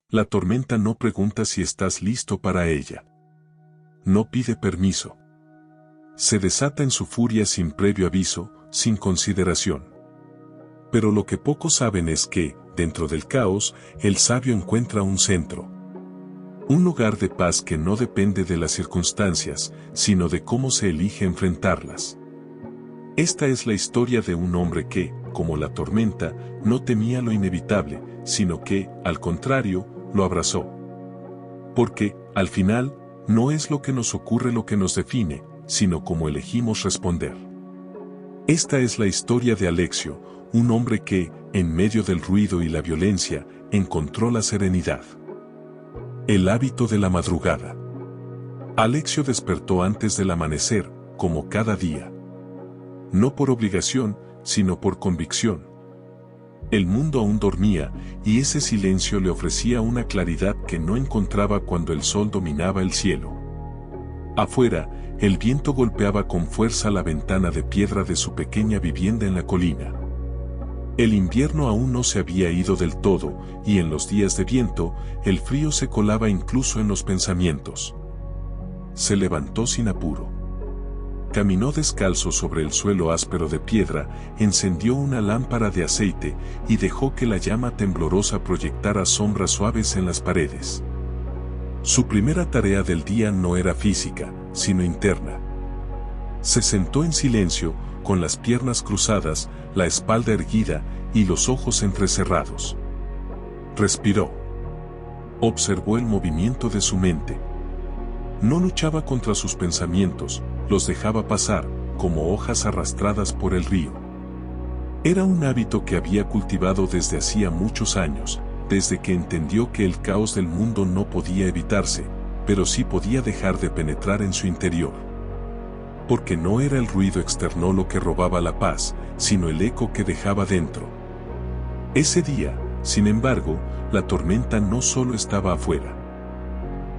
La tormenta no pregunta si estás listo para ella. No pide permiso. Se desata en su furia sin previo aviso, sin consideración. Pero lo que pocos saben es que, dentro del caos, el sabio encuentra un centro. Un lugar de paz que no depende de las circunstancias, sino de cómo se elige enfrentarlas. Esta es la historia de un hombre que, como la tormenta, no temía lo inevitable, sino que, al contrario, lo abrazó. Porque, al final, no es lo que nos ocurre lo que nos define, sino cómo elegimos responder. Esta es la historia de Alexio, un hombre que, en medio del ruido y la violencia, encontró la serenidad. El hábito de la madrugada. Alexio despertó antes del amanecer, como cada día. No por obligación, sino por convicción. El mundo aún dormía, y ese silencio le ofrecía una claridad que no encontraba cuando el sol dominaba el cielo. Afuera, el viento golpeaba con fuerza la ventana de piedra de su pequeña vivienda en la colina. El invierno aún no se había ido del todo, y en los días de viento, el frío se colaba incluso en los pensamientos. Se levantó sin apuro. Caminó descalzo sobre el suelo áspero de piedra, encendió una lámpara de aceite y dejó que la llama temblorosa proyectara sombras suaves en las paredes. Su primera tarea del día no era física, sino interna. Se sentó en silencio, con las piernas cruzadas, la espalda erguida y los ojos entrecerrados. Respiró. Observó el movimiento de su mente. No luchaba contra sus pensamientos, los dejaba pasar, como hojas arrastradas por el río. Era un hábito que había cultivado desde hacía muchos años, desde que entendió que el caos del mundo no podía evitarse, pero sí podía dejar de penetrar en su interior. Porque no era el ruido externo lo que robaba la paz, sino el eco que dejaba dentro. Ese día, sin embargo, la tormenta no solo estaba afuera.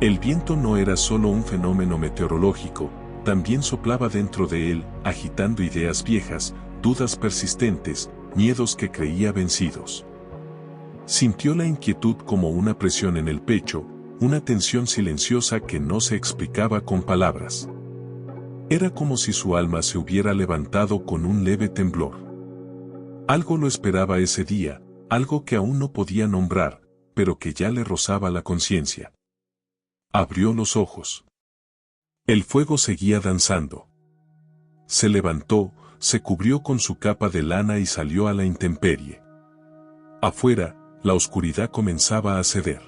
El viento no era solo un fenómeno meteorológico, también soplaba dentro de él, agitando ideas viejas, dudas persistentes, miedos que creía vencidos. Sintió la inquietud como una presión en el pecho, una tensión silenciosa que no se explicaba con palabras. Era como si su alma se hubiera levantado con un leve temblor. Algo lo esperaba ese día, algo que aún no podía nombrar, pero que ya le rozaba la conciencia. Abrió los ojos. El fuego seguía danzando. Se levantó, se cubrió con su capa de lana y salió a la intemperie. Afuera, la oscuridad comenzaba a ceder.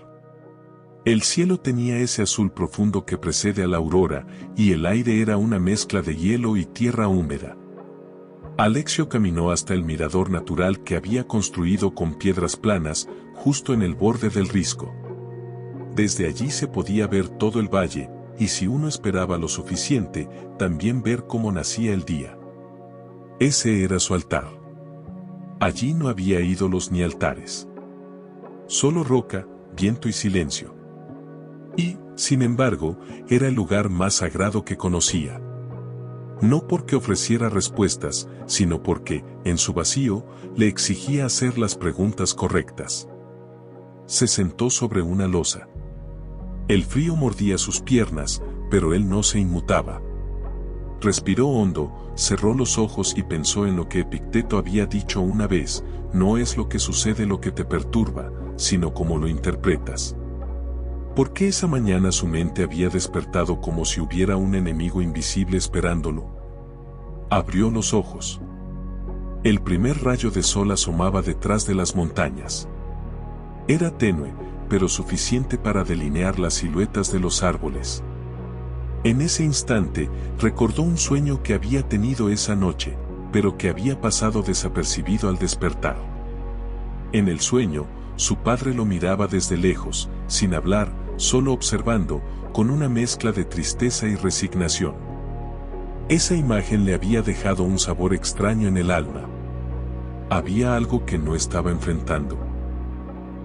El cielo tenía ese azul profundo que precede a la aurora, y el aire era una mezcla de hielo y tierra húmeda. Alexio caminó hasta el mirador natural que había construido con piedras planas, justo en el borde del risco. Desde allí se podía ver todo el valle, y si uno esperaba lo suficiente, también ver cómo nacía el día. Ese era su altar. Allí no había ídolos ni altares. Solo roca, viento y silencio. Y, sin embargo, era el lugar más sagrado que conocía. No porque ofreciera respuestas, sino porque, en su vacío, le exigía hacer las preguntas correctas. Se sentó sobre una losa. El frío mordía sus piernas, pero él no se inmutaba. Respiró hondo, cerró los ojos y pensó en lo que Epicteto había dicho una vez: no es lo que sucede lo que te perturba, sino cómo lo interpretas. ¿Por qué esa mañana su mente había despertado como si hubiera un enemigo invisible esperándolo? Abrió los ojos. El primer rayo de sol asomaba detrás de las montañas. Era tenue, pero suficiente para delinear las siluetas de los árboles. En ese instante, recordó un sueño que había tenido esa noche, pero que había pasado desapercibido al despertar. En el sueño, su padre lo miraba desde lejos, sin hablar, solo observando, con una mezcla de tristeza y resignación. Esa imagen le había dejado un sabor extraño en el alma. Había algo que no estaba enfrentando.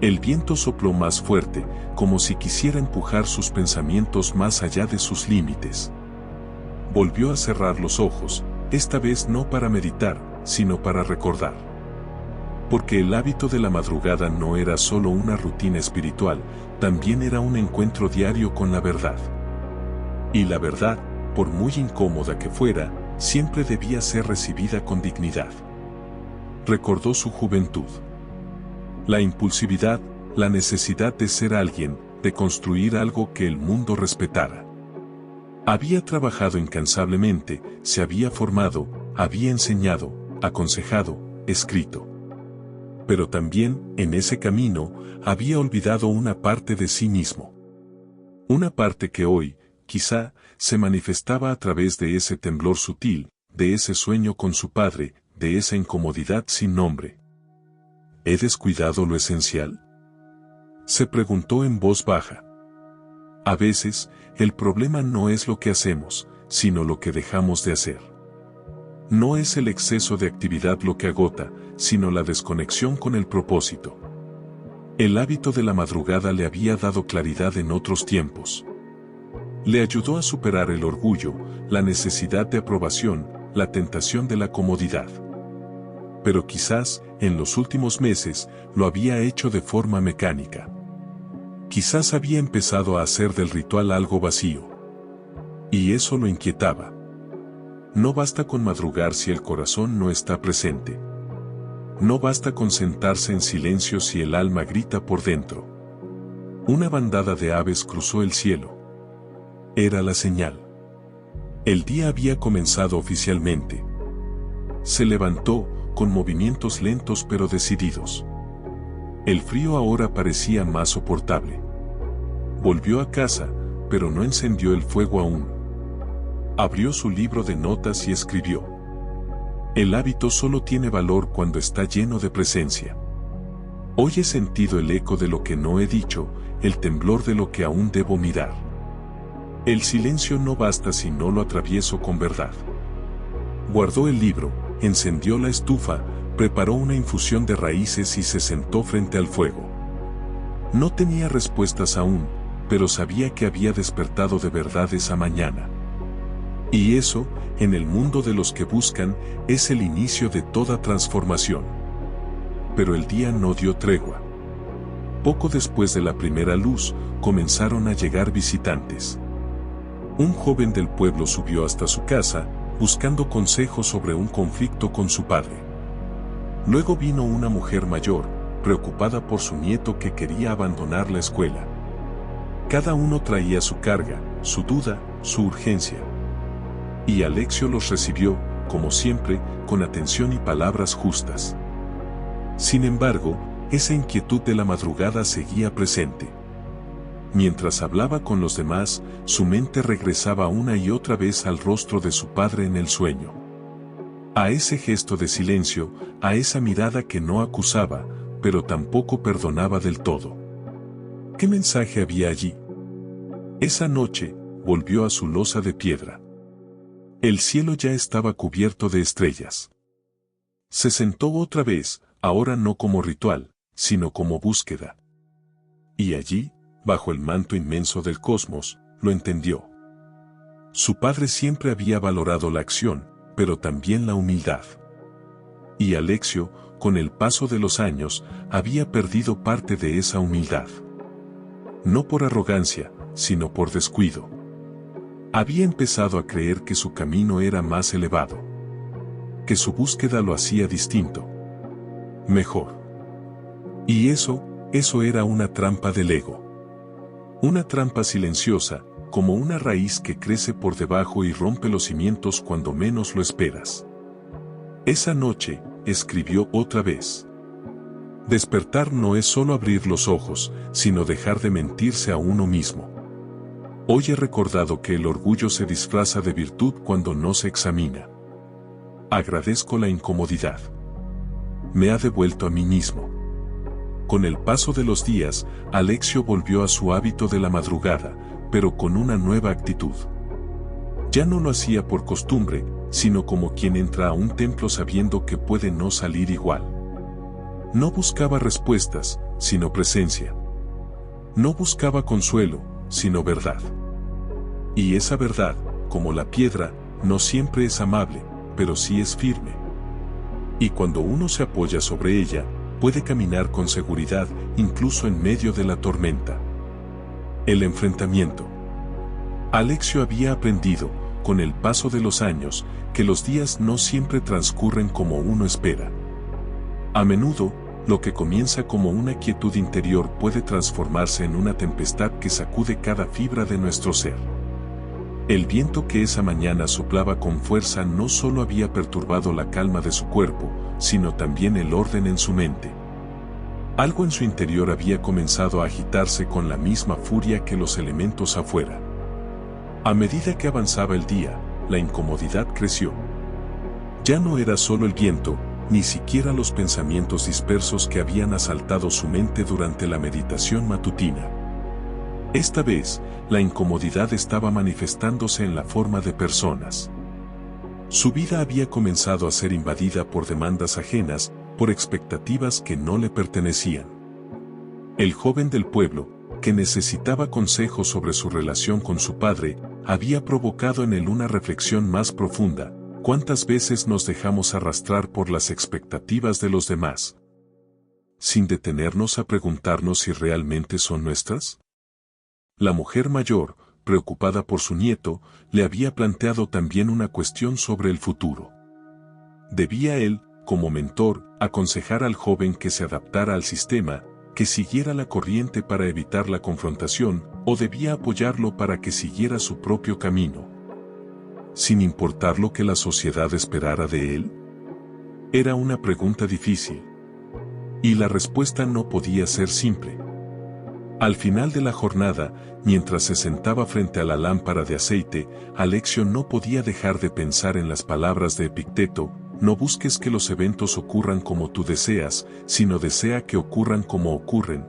El viento sopló más fuerte, como si quisiera empujar sus pensamientos más allá de sus límites. Volvió a cerrar los ojos, esta vez no para meditar, sino para recordar. Porque el hábito de la madrugada no era solo una rutina espiritual, también era un encuentro diario con la verdad. Y la verdad, por muy incómoda que fuera, siempre debía ser recibida con dignidad. Recordó su juventud. La impulsividad, la necesidad de ser alguien, de construir algo que el mundo respetara. Había trabajado incansablemente, se había formado, había enseñado, aconsejado, escrito. Pero también, en ese camino, había olvidado una parte de sí mismo. Una parte que hoy, quizá, se manifestaba a través de ese temblor sutil, de ese sueño con su padre, de esa incomodidad sin nombre. ¿He descuidado lo esencial?, se preguntó en voz baja. A veces, el problema no es lo que hacemos, sino lo que dejamos de hacer. No es el exceso de actividad lo que agota, sino la desconexión con el propósito. El hábito de la madrugada le había dado claridad en otros tiempos. Le ayudó a superar el orgullo, la necesidad de aprobación, la tentación de la comodidad. Pero quizás, en los últimos meses, lo había hecho de forma mecánica. Quizás había empezado a hacer del ritual algo vacío. Y eso lo inquietaba. No basta con madrugar si el corazón no está presente. No basta con sentarse en silencio si el alma grita por dentro. Una bandada de aves cruzó el cielo. Era la señal. El día había comenzado oficialmente. Se levantó, con movimientos lentos pero decididos. El frío ahora parecía más soportable. Volvió a casa, pero no encendió el fuego aún. Abrió su libro de notas y escribió. El hábito solo tiene valor cuando está lleno de presencia. Hoy he sentido el eco de lo que no he dicho, el temblor de lo que aún debo mirar. El silencio no basta si no lo atravieso con verdad. Guardó el libro, encendió la estufa, preparó una infusión de raíces y se sentó frente al fuego. No tenía respuestas aún, pero sabía que había despertado de verdad esa mañana. Y eso, en el mundo de los que buscan, es el inicio de toda transformación. Pero el día no dio tregua. Poco después de la primera luz, comenzaron a llegar visitantes. Un joven del pueblo subió hasta su casa, buscando consejos sobre un conflicto con su padre. Luego vino una mujer mayor, preocupada por su nieto que quería abandonar la escuela. Cada uno traía su carga, su duda, su urgencia. Y Alexio los recibió, como siempre, con atención y palabras justas. Sin embargo, esa inquietud de la madrugada seguía presente. Mientras hablaba con los demás, su mente regresaba una y otra vez al rostro de su padre en el sueño. A ese gesto de silencio, a esa mirada que no acusaba, pero tampoco perdonaba del todo. ¿Qué mensaje había allí? Esa noche, volvió a su loza de piedra. El cielo ya estaba cubierto de estrellas. Se sentó otra vez, ahora no como ritual, sino como búsqueda. Y allí, bajo el manto inmenso del cosmos, lo entendió. Su padre siempre había valorado la acción, pero también la humildad. Y Alexio, con el paso de los años, había perdido parte de esa humildad. No por arrogancia, sino por descuido. Había empezado a creer que su camino era más elevado. Que su búsqueda lo hacía distinto. Mejor. Y eso era una trampa del ego. Una trampa silenciosa, como una raíz que crece por debajo y rompe los cimientos cuando menos lo esperas. Esa noche, escribió otra vez. Despertar no es solo abrir los ojos, sino dejar de mentirse a uno mismo. Hoy he recordado que el orgullo se disfraza de virtud cuando no se examina. Agradezco la incomodidad. Me ha devuelto a mí mismo. Con el paso de los días, Alexio volvió a su hábito de la madrugada, pero con una nueva actitud. Ya no lo hacía por costumbre, sino como quien entra a un templo sabiendo que puede no salir igual. No buscaba respuestas, sino presencia. No buscaba consuelo, sino verdad. Y esa verdad, como la piedra, no siempre es amable, pero sí es firme. Y cuando uno se apoya sobre ella, puede caminar con seguridad incluso en medio de la tormenta. El enfrentamiento. Alexio había aprendido, con el paso de los años, que los días no siempre transcurren como uno espera. A menudo, lo que comienza como una quietud interior puede transformarse en una tempestad que sacude cada fibra de nuestro ser. El viento que esa mañana soplaba con fuerza no solo había perturbado la calma de su cuerpo, sino también el orden en su mente. Algo en su interior había comenzado a agitarse con la misma furia que los elementos afuera. A medida que avanzaba el día, la incomodidad creció. Ya no era solo el viento, ni siquiera los pensamientos dispersos que habían asaltado su mente durante la meditación matutina. Esta vez, la incomodidad estaba manifestándose en la forma de personas. Su vida había comenzado a ser invadida por demandas ajenas, por expectativas que no le pertenecían. El joven del pueblo, que necesitaba consejos sobre su relación con su padre, había provocado en él una reflexión más profunda. ¿Cuántas veces nos dejamos arrastrar por las expectativas de los demás, sin detenernos a preguntarnos si realmente son nuestras? La mujer mayor, preocupada por su nieto, le había planteado también una cuestión sobre el futuro. ¿Debía él, como mentor, aconsejar al joven que se adaptara al sistema, que siguiera la corriente para evitar la confrontación, o debía apoyarlo para que siguiera su propio camino, sin importar lo que la sociedad esperara de él? Era una pregunta difícil. Y la respuesta no podía ser simple. Al final de la jornada, mientras se sentaba frente a la lámpara de aceite, Alexio no podía dejar de pensar en las palabras de Epicteto: no busques que los eventos ocurran como tú deseas, sino desea que ocurran como ocurren,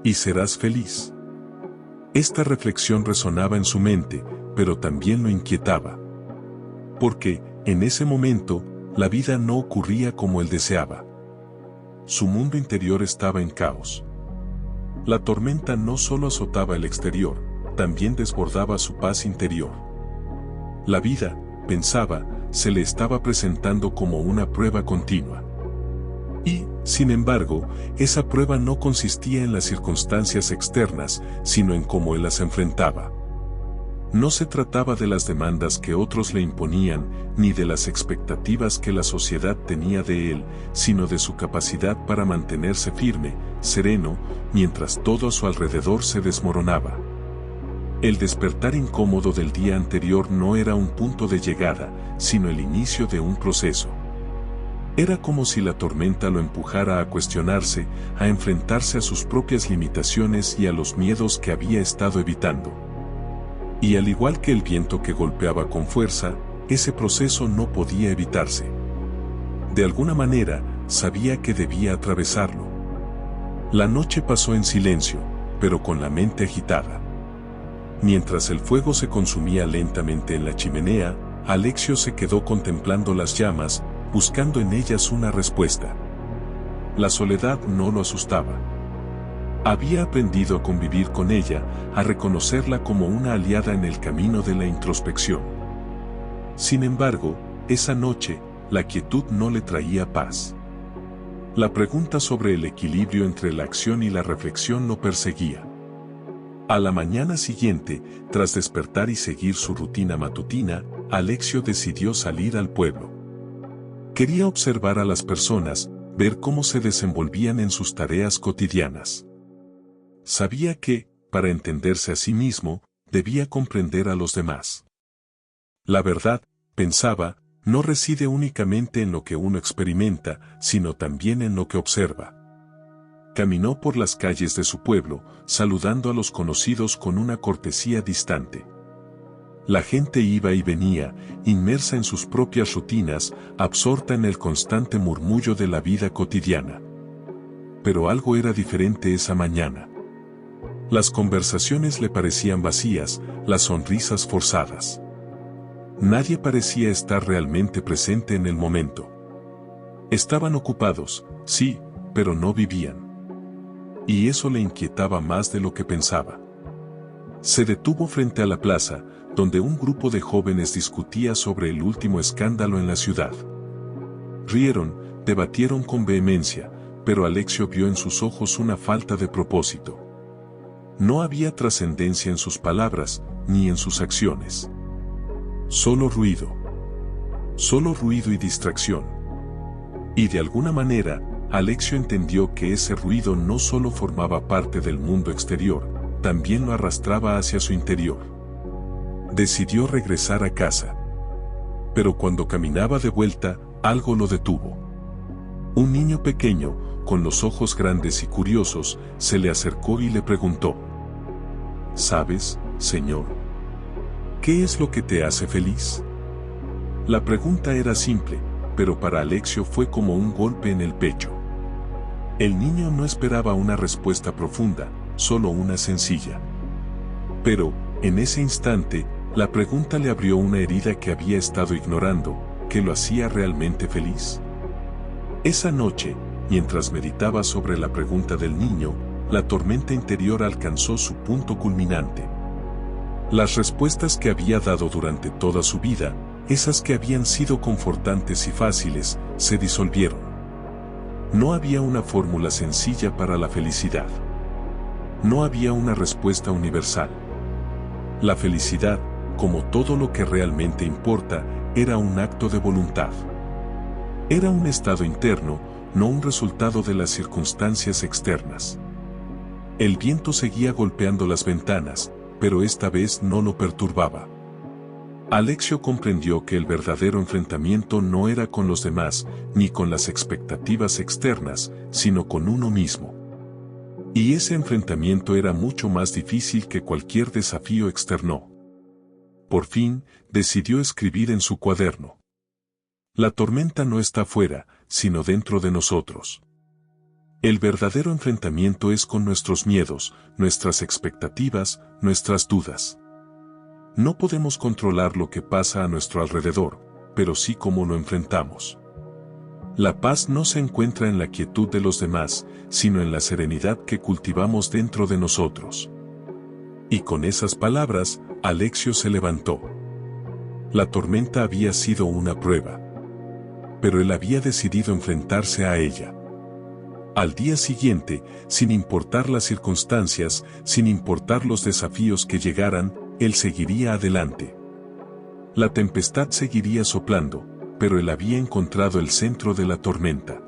y serás feliz. Esta reflexión resonaba en su mente, pero también lo inquietaba. Porque, en ese momento, la vida no ocurría como él deseaba. Su mundo interior estaba en caos. La tormenta no solo azotaba el exterior, también desbordaba su paz interior. La vida, pensaba, se le estaba presentando como una prueba continua. Y, sin embargo, esa prueba no consistía en las circunstancias externas, sino en cómo él las enfrentaba. No se trataba de las demandas que otros le imponían, ni de las expectativas que la sociedad tenía de él, sino de su capacidad para mantenerse firme, sereno, mientras todo a su alrededor se desmoronaba. El despertar incómodo del día anterior no era un punto de llegada, sino el inicio de un proceso. Era como si la tormenta lo empujara a cuestionarse, a enfrentarse a sus propias limitaciones y a los miedos que había estado evitando. Y al igual que el viento que golpeaba con fuerza, ese proceso no podía evitarse. De alguna manera, sabía que debía atravesarlo. La noche pasó en silencio, pero con la mente agitada. Mientras el fuego se consumía lentamente en la chimenea, Alexio se quedó contemplando las llamas, buscando en ellas una respuesta. La soledad no lo asustaba. Había aprendido a convivir con ella, a reconocerla como una aliada en el camino de la introspección. Sin embargo, esa noche, la quietud no le traía paz. La pregunta sobre el equilibrio entre la acción y la reflexión lo perseguía. A la mañana siguiente, tras despertar y seguir su rutina matutina, Alexio decidió salir al pueblo. Quería observar a las personas, ver cómo se desenvolvían en sus tareas cotidianas. Sabía que, para entenderse a sí mismo, debía comprender a los demás. La verdad, pensaba, no reside únicamente en lo que uno experimenta, sino también en lo que observa. Caminó por las calles de su pueblo, saludando a los conocidos con una cortesía distante. La gente iba y venía, inmersa en sus propias rutinas, absorta en el constante murmullo de la vida cotidiana. Pero algo era diferente esa mañana. Las conversaciones le parecían vacías, las sonrisas forzadas. Nadie parecía estar realmente presente en el momento. Estaban ocupados, sí, pero no vivían. Y eso le inquietaba más de lo que pensaba. Se detuvo frente a la plaza, donde un grupo de jóvenes discutía sobre el último escándalo en la ciudad. Rieron, debatieron con vehemencia, pero Alexio vio en sus ojos una falta de propósito. No había trascendencia en sus palabras, ni en sus acciones. Solo ruido. Solo ruido y distracción. Y de alguna manera, Alexio entendió que ese ruido no solo formaba parte del mundo exterior, también lo arrastraba hacia su interior. Decidió regresar a casa. Pero cuando caminaba de vuelta, algo lo detuvo. Un niño pequeño, con los ojos grandes y curiosos, se le acercó y le preguntó: ¿Sabes, señor, qué es lo que te hace feliz? La pregunta era simple, pero para Alexio fue como un golpe en el pecho. El niño no esperaba una respuesta profunda, solo una sencilla. Pero, en ese instante, la pregunta le abrió una herida que había estado ignorando, que lo hacía realmente feliz. Esa noche, mientras meditaba sobre la pregunta del niño, la tormenta interior alcanzó su punto culminante. Las respuestas que había dado durante toda su vida, esas que habían sido confortantes y fáciles, se disolvieron. No había una fórmula sencilla para la felicidad. No había una respuesta universal. La felicidad, como todo lo que realmente importa, era un acto de voluntad. Era un estado interno, no un resultado de las circunstancias externas. El viento seguía golpeando las ventanas, pero esta vez no lo perturbaba. Alexio comprendió que el verdadero enfrentamiento no era con los demás, ni con las expectativas externas, sino con uno mismo. Y ese enfrentamiento era mucho más difícil que cualquier desafío externo. Por fin, decidió escribir en su cuaderno: La tormenta no está afuera, sino dentro de nosotros. El verdadero enfrentamiento es con nuestros miedos, nuestras expectativas, nuestras dudas. No podemos controlar lo que pasa a nuestro alrededor, pero sí cómo lo enfrentamos. La paz no se encuentra en la quietud de los demás, sino en la serenidad que cultivamos dentro de nosotros. Y con esas palabras, Alexio se levantó. La tormenta había sido una prueba. Pero él había decidido enfrentarse a ella. Al día siguiente, sin importar las circunstancias, sin importar los desafíos que llegaran, él seguiría adelante. La tempestad seguiría soplando, pero él había encontrado el centro de la tormenta.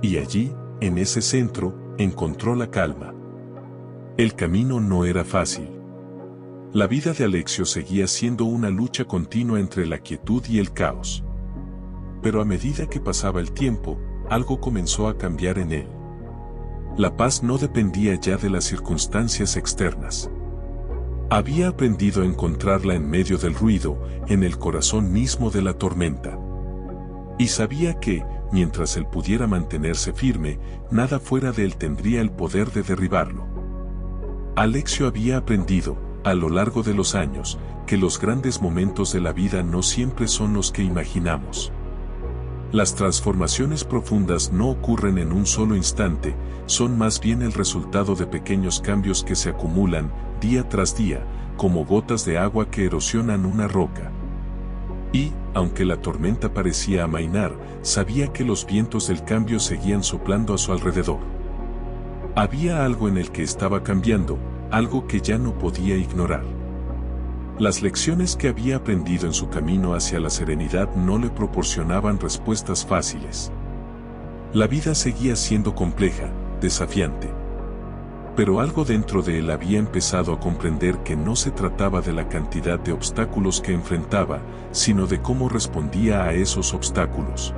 Y allí, en ese centro, encontró la calma. El camino no era fácil. La vida de Alexio seguía siendo una lucha continua entre la quietud y el caos. Pero a medida que pasaba el tiempo, algo comenzó a cambiar en él. La paz no dependía ya de las circunstancias externas. Había aprendido a encontrarla en medio del ruido, en el corazón mismo de la tormenta. Y sabía que, mientras él pudiera mantenerse firme, nada fuera de él tendría el poder de derribarlo. Alexio había aprendido, a lo largo de los años, que los grandes momentos de la vida no siempre son los que imaginamos. Las transformaciones profundas no ocurren en un solo instante, son más bien el resultado de pequeños cambios que se acumulan, día tras día, como gotas de agua que erosionan una roca. Y, aunque la tormenta parecía amainar, sabía que los vientos del cambio seguían soplando a su alrededor. Había algo en el que estaba cambiando, algo que ya no podía ignorar. Las lecciones que había aprendido en su camino hacia la serenidad no le proporcionaban respuestas fáciles. La vida seguía siendo compleja, desafiante. Pero algo dentro de él había empezado a comprender que no se trataba de la cantidad de obstáculos que enfrentaba, sino de cómo respondía a esos obstáculos.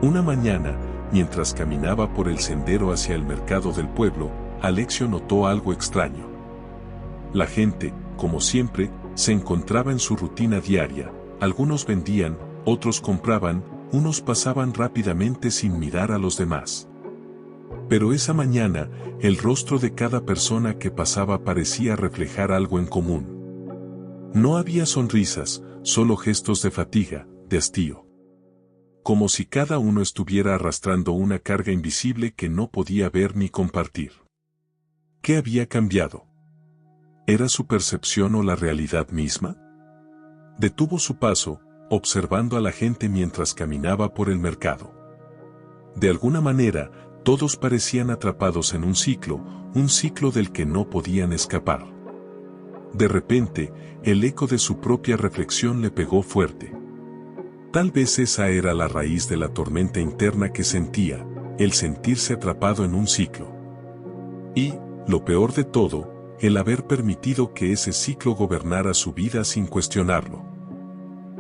Una mañana, mientras caminaba por el sendero hacia el mercado del pueblo, Alexio notó algo extraño. La gente, como siempre, se encontraba en su rutina diaria, algunos vendían, otros compraban, unos pasaban rápidamente sin mirar a los demás. Pero esa mañana, el rostro de cada persona que pasaba parecía reflejar algo en común. No había sonrisas, solo gestos de fatiga, de hastío. Como si cada uno estuviera arrastrando una carga invisible que no podía ver ni compartir. ¿Qué había cambiado? ¿Era su percepción o la realidad misma? Detuvo su paso, observando a la gente mientras caminaba por el mercado. De alguna manera, Todos parecían atrapados en un ciclo del que no podían escapar. De repente, el eco de su propia reflexión le pegó fuerte. Tal vez esa era la raíz de la tormenta interna que sentía, el sentirse atrapado en un ciclo. Y, lo peor de todo, el haber permitido que ese ciclo gobernara su vida sin cuestionarlo.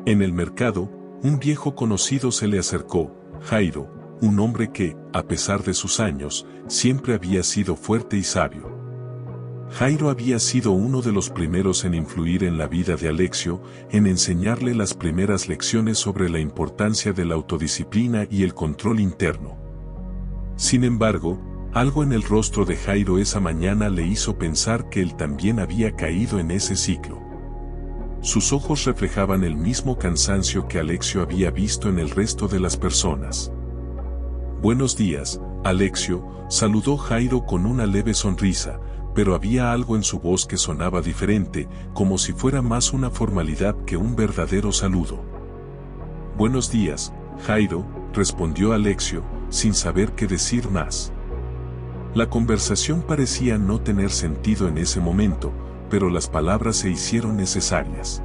En el mercado, un viejo conocido se le acercó, Jairo, un hombre que, a pesar de sus años, siempre había sido fuerte y sabio. Jairo había sido uno de los primeros en influir en la vida de Alexio, en enseñarle las primeras lecciones sobre la importancia de la autodisciplina y el control interno. Sin embargo, algo en el rostro de Jairo esa mañana le hizo pensar que él también había caído en ese ciclo. Sus ojos reflejaban el mismo cansancio que Alexio había visto en el resto de las personas. «Buenos días, Alexio», saludó Jairo con una leve sonrisa, pero había algo en su voz que sonaba diferente, como si fuera más una formalidad que un verdadero saludo. «Buenos días, Jairo», respondió Alexio, sin saber qué decir más. La conversación parecía no tener sentido en ese momento, pero las palabras se hicieron necesarias.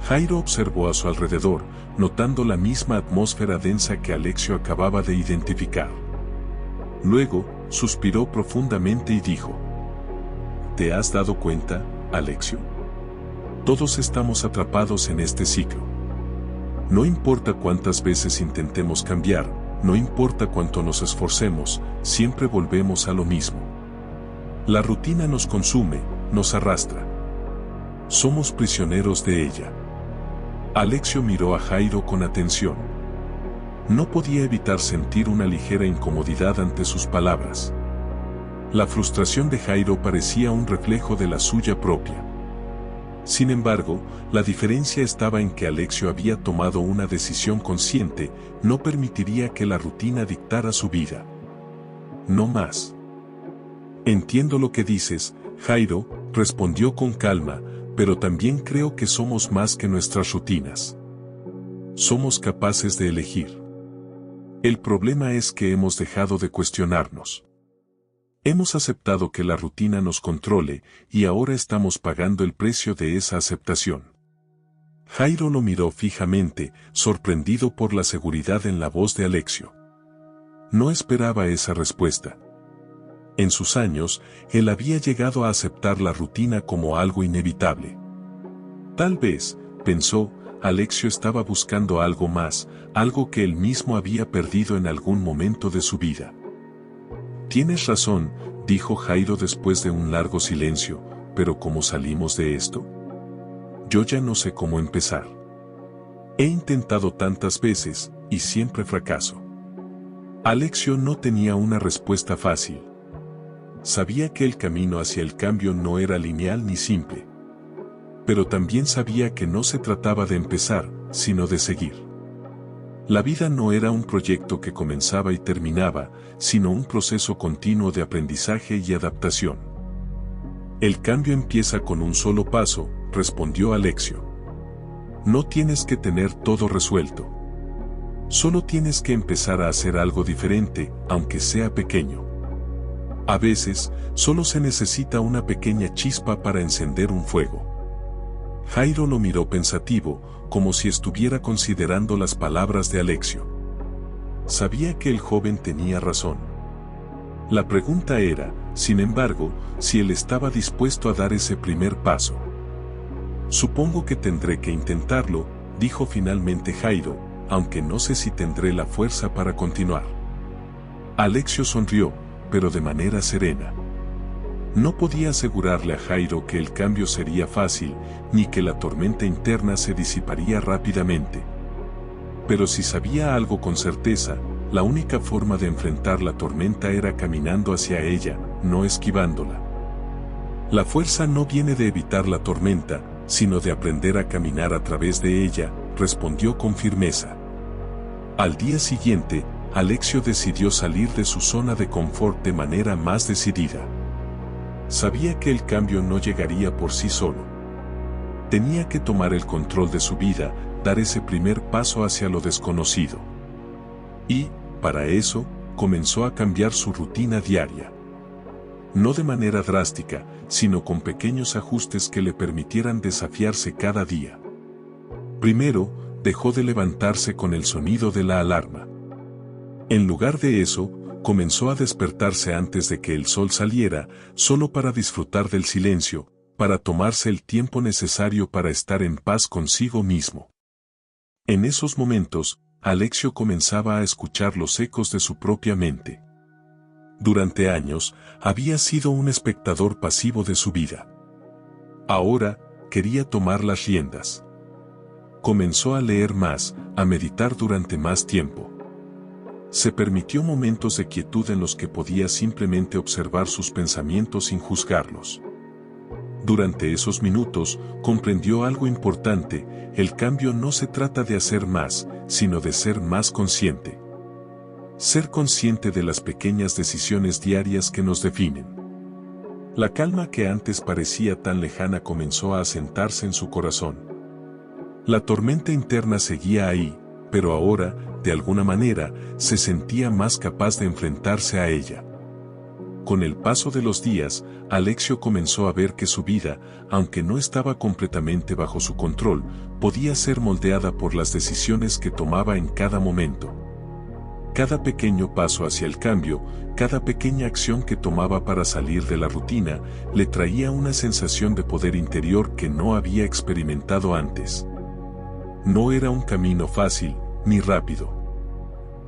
Jairo observó a su alrededor, notando la misma atmósfera densa que Alexio acababa de identificar. Luego, suspiró profundamente y dijo: «¿Te has dado cuenta, Alexio? Todos estamos atrapados en este ciclo. No importa cuántas veces intentemos cambiar, no importa cuánto nos esforcemos, siempre volvemos a lo mismo. La rutina nos consume, nos arrastra. Somos prisioneros de ella». Alexio miró a Jairo con atención. No podía evitar sentir una ligera incomodidad ante sus palabras. La frustración de Jairo parecía un reflejo de la suya propia. Sin embargo, la diferencia estaba en que Alexio había tomado una decisión consciente, no permitiría que la rutina dictara su vida. «No más». «Entiendo lo que dices, Jairo», respondió con calma, «pero también creo que somos más que nuestras rutinas. Somos capaces de elegir. El problema es que hemos dejado de cuestionarnos. Hemos aceptado que la rutina nos controle, y ahora estamos pagando el precio de esa aceptación». Jairo lo miró fijamente, sorprendido por la seguridad en la voz de Alexio. No esperaba esa respuesta. En sus años, él había llegado a aceptar la rutina como algo inevitable. Tal vez, pensó, Alexio estaba buscando algo más, algo que él mismo había perdido en algún momento de su vida. «Tienes razón», dijo Jairo después de un largo silencio, «pero ¿cómo salimos de esto? Yo ya no sé cómo empezar. He intentado tantas veces, y siempre fracaso». Alexio no tenía una respuesta fácil. Sabía que el camino hacia el cambio no era lineal ni simple. Pero también sabía que no se trataba de empezar, sino de seguir. La vida no era un proyecto que comenzaba y terminaba, sino un proceso continuo de aprendizaje y adaptación. «El cambio empieza con un solo paso», respondió Alexio. «No tienes que tener todo resuelto. Solo tienes que empezar a hacer algo diferente, aunque sea pequeño. A veces, solo se necesita una pequeña chispa para encender un fuego». Jairo lo miró pensativo, como si estuviera considerando las palabras de Alexio. Sabía que el joven tenía razón. La pregunta era, sin embargo, si él estaba dispuesto a dar ese primer paso. «Supongo que tendré que intentarlo», dijo finalmente Jairo, «aunque no sé si tendré la fuerza para continuar». Alexio sonrió, pero de manera serena. No podía asegurarle a Jairo que el cambio sería fácil, ni que la tormenta interna se disiparía rápidamente. Pero si sabía algo con certeza, la única forma de enfrentar la tormenta era caminando hacia ella, no esquivándola. «La fuerza no viene de evitar la tormenta, sino de aprender a caminar a través de ella», respondió con firmeza. Al día siguiente, Alexio decidió salir de su zona de confort de manera más decidida. Sabía que el cambio no llegaría por sí solo. Tenía que tomar el control de su vida, dar ese primer paso hacia lo desconocido. Y, para eso, comenzó a cambiar su rutina diaria. No de manera drástica, sino con pequeños ajustes que le permitieran desafiarse cada día. Primero, dejó de levantarse con el sonido de la alarma. En lugar de eso, comenzó a despertarse antes de que el sol saliera, solo para disfrutar del silencio, para tomarse el tiempo necesario para estar en paz consigo mismo. En esos momentos, Alexio comenzaba a escuchar los ecos de su propia mente. Durante años, había sido un espectador pasivo de su vida. Ahora, quería tomar las riendas. Comenzó a leer más, a meditar durante más tiempo. Se permitió momentos de quietud en los que podía simplemente observar sus pensamientos sin juzgarlos. Durante esos minutos, comprendió algo importante: el cambio no se trata de hacer más, sino de ser más consciente. Ser consciente de las pequeñas decisiones diarias que nos definen. La calma que antes parecía tan lejana comenzó a asentarse en su corazón. La tormenta interna seguía ahí, pero ahora, de alguna manera, se sentía más capaz de enfrentarse a ella. Con el paso de los días, Alexio comenzó a ver que su vida, aunque no estaba completamente bajo su control, podía ser moldeada por las decisiones que tomaba en cada momento. Cada pequeño paso hacia el cambio, cada pequeña acción que tomaba para salir de la rutina, le traía una sensación de poder interior que no había experimentado antes. No era un camino fácil, ni rápido.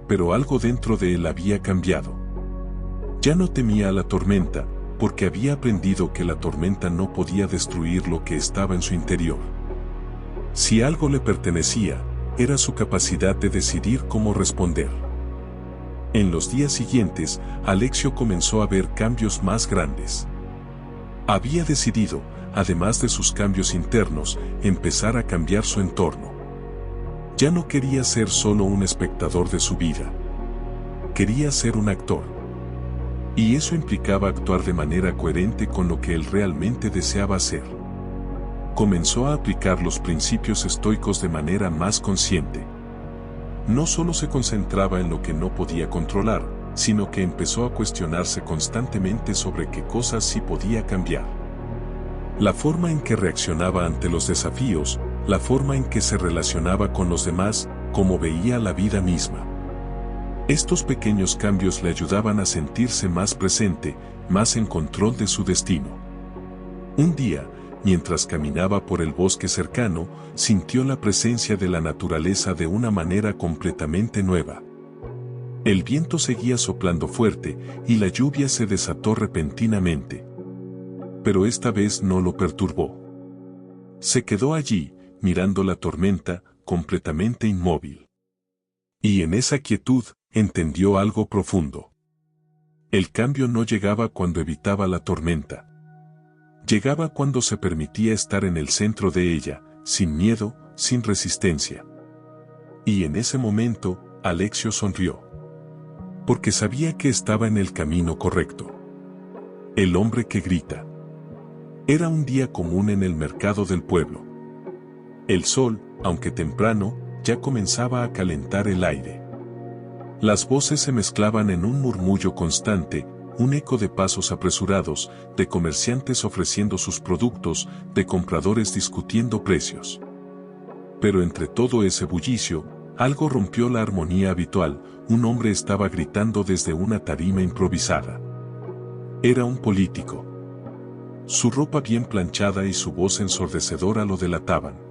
Pero algo dentro de él había cambiado. Ya no temía a la tormenta, porque había aprendido que la tormenta no podía destruir lo que estaba en su interior. Si algo le pertenecía, era su capacidad de decidir cómo responder. En los días siguientes, Alexio comenzó a ver cambios más grandes. Había decidido, además de sus cambios internos, empezar a cambiar su entorno. Ya no quería ser solo un espectador de su vida. Quería ser un actor. Y eso implicaba actuar de manera coherente con lo que él realmente deseaba hacer. Comenzó a aplicar los principios estoicos de manera más consciente. No solo se concentraba en lo que no podía controlar, sino que empezó a cuestionarse constantemente sobre qué cosas sí podía cambiar. La forma en que reaccionaba ante los desafíos, la forma en que se relacionaba con los demás, cómo veía la vida misma. Estos pequeños cambios le ayudaban a sentirse más presente, más en control de su destino. Un día, mientras caminaba por el bosque cercano, sintió la presencia de la naturaleza de una manera completamente nueva. El viento seguía soplando fuerte y la lluvia se desató repentinamente. Pero esta vez no lo perturbó. Se quedó allí, mirando la tormenta, completamente inmóvil. Y en esa quietud, entendió algo profundo. El cambio no llegaba cuando evitaba la tormenta. Llegaba cuando se permitía estar en el centro de ella, sin miedo, sin resistencia. Y en ese momento, Alexio sonrió. Porque sabía que estaba en el camino correcto. El hombre que grita. Era un día común en el mercado del pueblo. El sol, aunque temprano, ya comenzaba a calentar el aire. Las voces se mezclaban en un murmullo constante, un eco de pasos apresurados, de comerciantes ofreciendo sus productos, de compradores discutiendo precios. Pero entre todo ese bullicio, algo rompió la armonía habitual: un hombre estaba gritando desde una tarima improvisada. Era un político. Su ropa bien planchada y su voz ensordecedora lo delataban.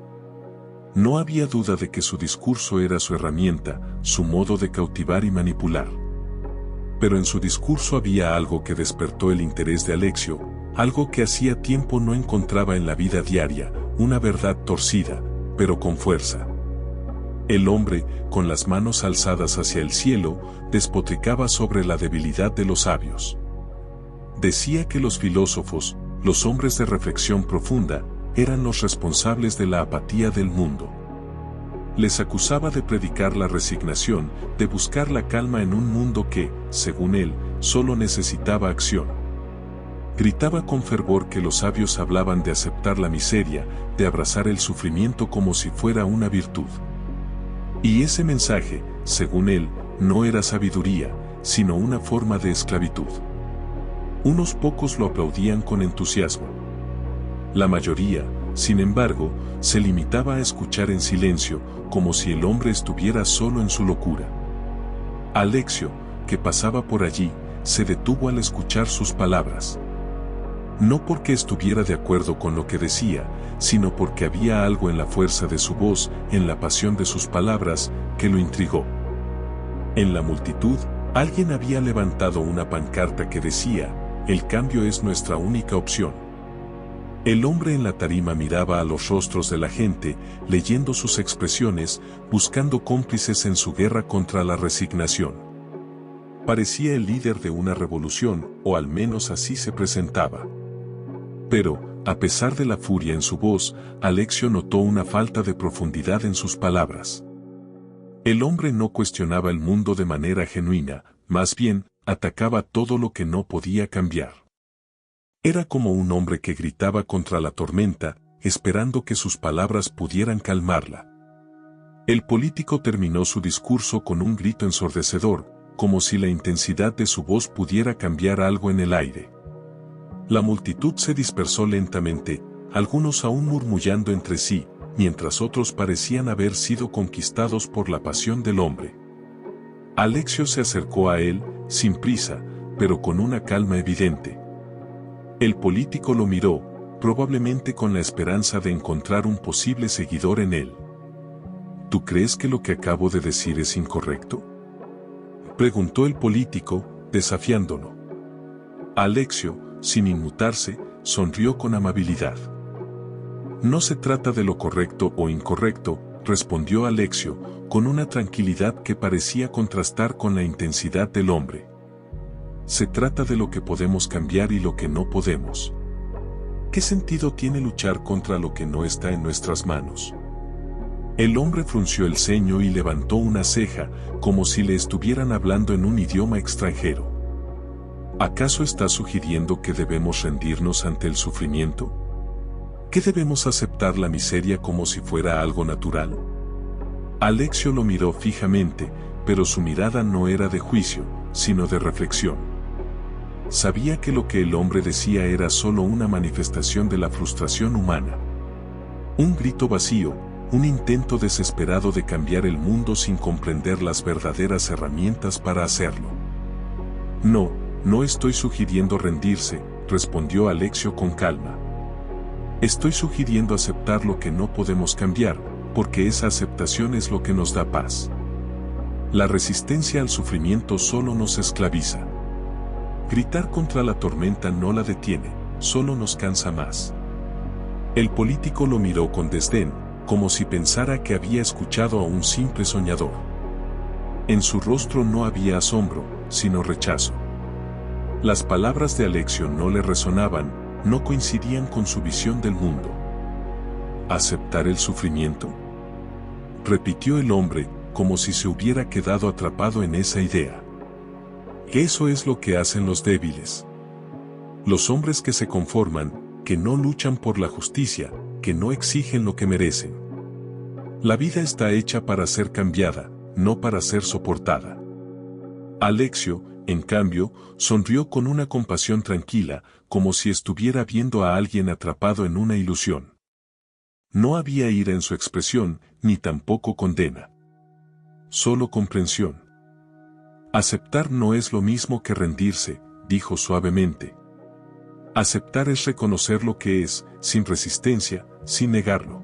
No había duda de que su discurso era su herramienta, su modo de cautivar y manipular. Pero en su discurso había algo que despertó el interés de Alexio, algo que hacía tiempo no encontraba en la vida diaria, una verdad torcida, pero con fuerza. El hombre, con las manos alzadas hacia el cielo, despotricaba sobre la debilidad de los sabios. Decía que los filósofos, los hombres de reflexión profunda, eran los responsables de la apatía del mundo. Les acusaba de predicar la resignación, de buscar la calma en un mundo que, según él, solo necesitaba acción. Gritaba con fervor que los sabios hablaban de aceptar la miseria, de abrazar el sufrimiento como si fuera una virtud. Y ese mensaje, según él, no era sabiduría, sino una forma de esclavitud. Unos pocos lo aplaudían con entusiasmo. La mayoría, sin embargo, se limitaba a escuchar en silencio, como si el hombre estuviera solo en su locura. Alexio, que pasaba por allí, se detuvo al escuchar sus palabras. No porque estuviera de acuerdo con lo que decía, sino porque había algo en la fuerza de su voz, en la pasión de sus palabras, que lo intrigó. En la multitud, alguien había levantado una pancarta que decía: "El cambio es nuestra única opción". El hombre en la tarima miraba a los rostros de la gente, leyendo sus expresiones, buscando cómplices en su guerra contra la resignación. Parecía el líder de una revolución, o al menos así se presentaba. Pero, a pesar de la furia en su voz, Alexio notó una falta de profundidad en sus palabras. El hombre no cuestionaba el mundo de manera genuina, más bien, atacaba todo lo que no podía cambiar. Era como un hombre que gritaba contra la tormenta, esperando que sus palabras pudieran calmarla. El político terminó su discurso con un grito ensordecedor, como si la intensidad de su voz pudiera cambiar algo en el aire. La multitud se dispersó lentamente, algunos aún murmullando entre sí, mientras otros parecían haber sido conquistados por la pasión del hombre. Alexio se acercó a él, sin prisa, pero con una calma evidente. El político lo miró, probablemente con la esperanza de encontrar un posible seguidor en él. ¿Tú crees que lo que acabo de decir es incorrecto?, preguntó el político, desafiándolo. Alexio, sin inmutarse, sonrió con amabilidad. No se trata de lo correcto o incorrecto, respondió Alexio, con una tranquilidad que parecía contrastar con la intensidad del hombre. Se trata de lo que podemos cambiar y lo que no podemos. ¿Qué sentido tiene luchar contra lo que no está en nuestras manos? El hombre frunció el ceño y levantó una ceja, como si le estuvieran hablando en un idioma extranjero. ¿Acaso está sugiriendo que debemos rendirnos ante el sufrimiento? ¿Que debemos aceptar la miseria como si fuera algo natural? Alexio lo miró fijamente, pero su mirada no era de juicio, sino de reflexión. Sabía que lo que el hombre decía era solo una manifestación de la frustración humana. Un grito vacío, un intento desesperado de cambiar el mundo sin comprender las verdaderas herramientas para hacerlo. No estoy sugiriendo rendirse, respondió Alexio con calma. Estoy sugiriendo aceptar lo que no podemos cambiar, porque esa aceptación es lo que nos da paz. La resistencia al sufrimiento solo nos esclaviza. Gritar contra la tormenta no la detiene, solo nos cansa más. El político lo miró con desdén, como si pensara que había escuchado a un simple soñador. En su rostro no había asombro, sino rechazo. Las palabras de Alexio no le resonaban, no coincidían con su visión del mundo. ¿Aceptar el sufrimiento?, repitió el hombre, como si se hubiera quedado atrapado en esa idea. Eso es lo que hacen los débiles. Los hombres que se conforman, que no luchan por la justicia, que no exigen lo que merecen. La vida está hecha para ser cambiada, no para ser soportada. Alexio, en cambio, sonrió con una compasión tranquila, como si estuviera viendo a alguien atrapado en una ilusión. No había ira en su expresión, ni tampoco condena. Solo comprensión. Aceptar no es lo mismo que rendirse, dijo suavemente. Aceptar es reconocer lo que es, sin resistencia, sin negarlo.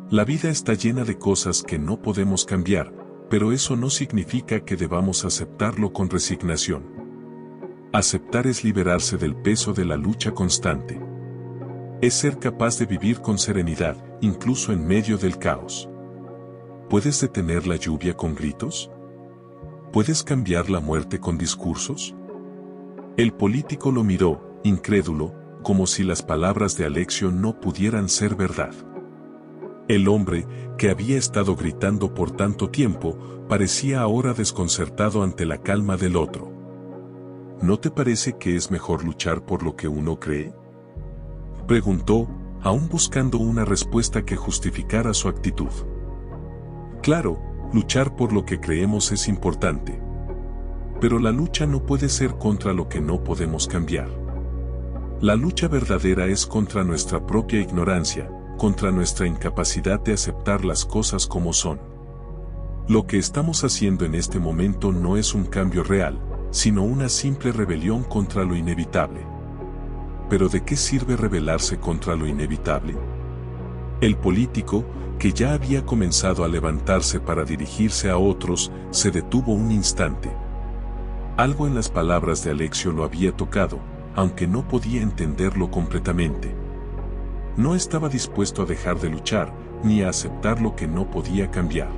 La vida está llena de cosas que no podemos cambiar, pero eso no significa que debamos aceptarlo con resignación. Aceptar es liberarse del peso de la lucha constante. Es ser capaz de vivir con serenidad, incluso en medio del caos. ¿Puedes detener la lluvia con gritos? ¿Puedes cambiar la muerte con discursos? El político lo miró, incrédulo, como si las palabras de Alexio no pudieran ser verdad. El hombre, que había estado gritando por tanto tiempo, parecía ahora desconcertado ante la calma del otro. ¿No te parece que es mejor luchar por lo que uno cree?, preguntó, aún buscando una respuesta que justificara su actitud. Claro, luchar por lo que creemos es importante. Pero la lucha no puede ser contra lo que no podemos cambiar. La lucha verdadera es contra nuestra propia ignorancia, contra nuestra incapacidad de aceptar las cosas como son. Lo que estamos haciendo en este momento no es un cambio real, sino una simple rebelión contra lo inevitable. ¿Pero de qué sirve rebelarse contra lo inevitable? El político, que ya había comenzado a levantarse para dirigirse a otros, se detuvo un instante. Algo en las palabras de Alexio lo había tocado, aunque no podía entenderlo completamente. No estaba dispuesto a dejar de luchar, ni a aceptar lo que no podía cambiar.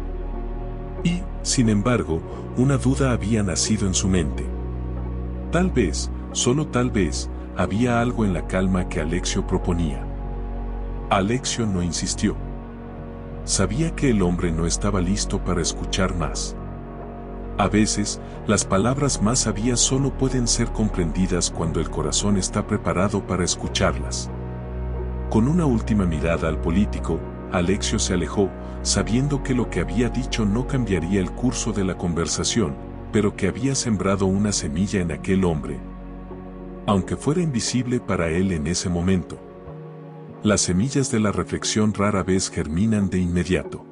Y, sin embargo, una duda había nacido en su mente. Tal vez, solo tal vez, había algo en la calma que Alexio proponía. Alexio no insistió. Sabía que el hombre no estaba listo para escuchar más. A veces, las palabras más sabias solo pueden ser comprendidas cuando el corazón está preparado para escucharlas. Con una última mirada al político, Alexio se alejó, sabiendo que lo que había dicho no cambiaría el curso de la conversación, pero que había sembrado una semilla en aquel hombre. Aunque fuera invisible para él en ese momento. Las semillas de la reflexión rara vez germinan de inmediato.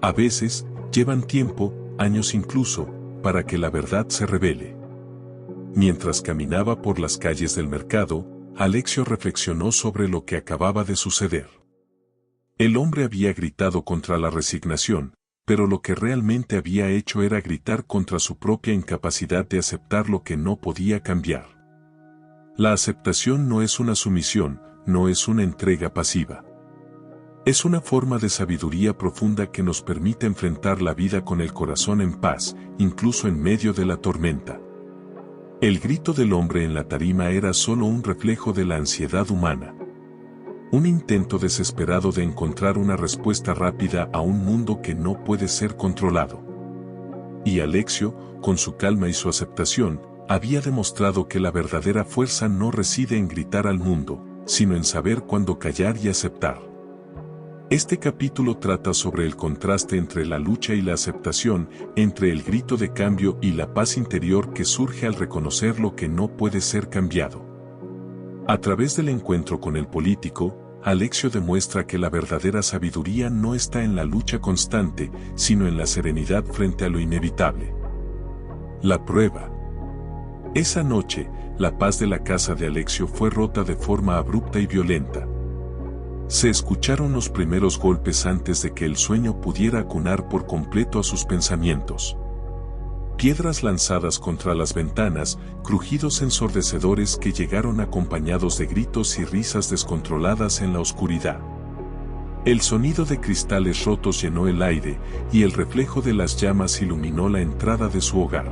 A veces, llevan tiempo, años incluso, para que la verdad se revele. Mientras caminaba por las calles del mercado, Alexio reflexionó sobre lo que acababa de suceder. El hombre había gritado contra la resignación, pero lo que realmente había hecho era gritar contra su propia incapacidad de aceptar lo que no podía cambiar. La aceptación no es una sumisión, no es una entrega pasiva. Es una forma de sabiduría profunda que nos permite enfrentar la vida con el corazón en paz, incluso en medio de la tormenta. El grito del hombre en la tarima era solo un reflejo de la ansiedad humana. Un intento desesperado de encontrar una respuesta rápida a un mundo que no puede ser controlado. Y Alexio, con su calma y su aceptación, había demostrado que la verdadera fuerza no reside en gritar al mundo, sino en saber cuándo callar y aceptar. Este capítulo trata sobre el contraste entre la lucha y la aceptación, entre el grito de cambio y la paz interior que surge al reconocer lo que no puede ser cambiado. A través del encuentro con el político, Alexio demuestra que la verdadera sabiduría no está en la lucha constante, sino en la serenidad frente a lo inevitable. La prueba. Esa noche, la paz de la casa de Alexio fue rota de forma abrupta y violenta. Se escucharon los primeros golpes antes de que el sueño pudiera acunar por completo a sus pensamientos. Piedras lanzadas contra las ventanas, crujidos ensordecedores que llegaron acompañados de gritos y risas descontroladas en la oscuridad. El sonido de cristales rotos llenó el aire, y el reflejo de las llamas iluminó la entrada de su hogar.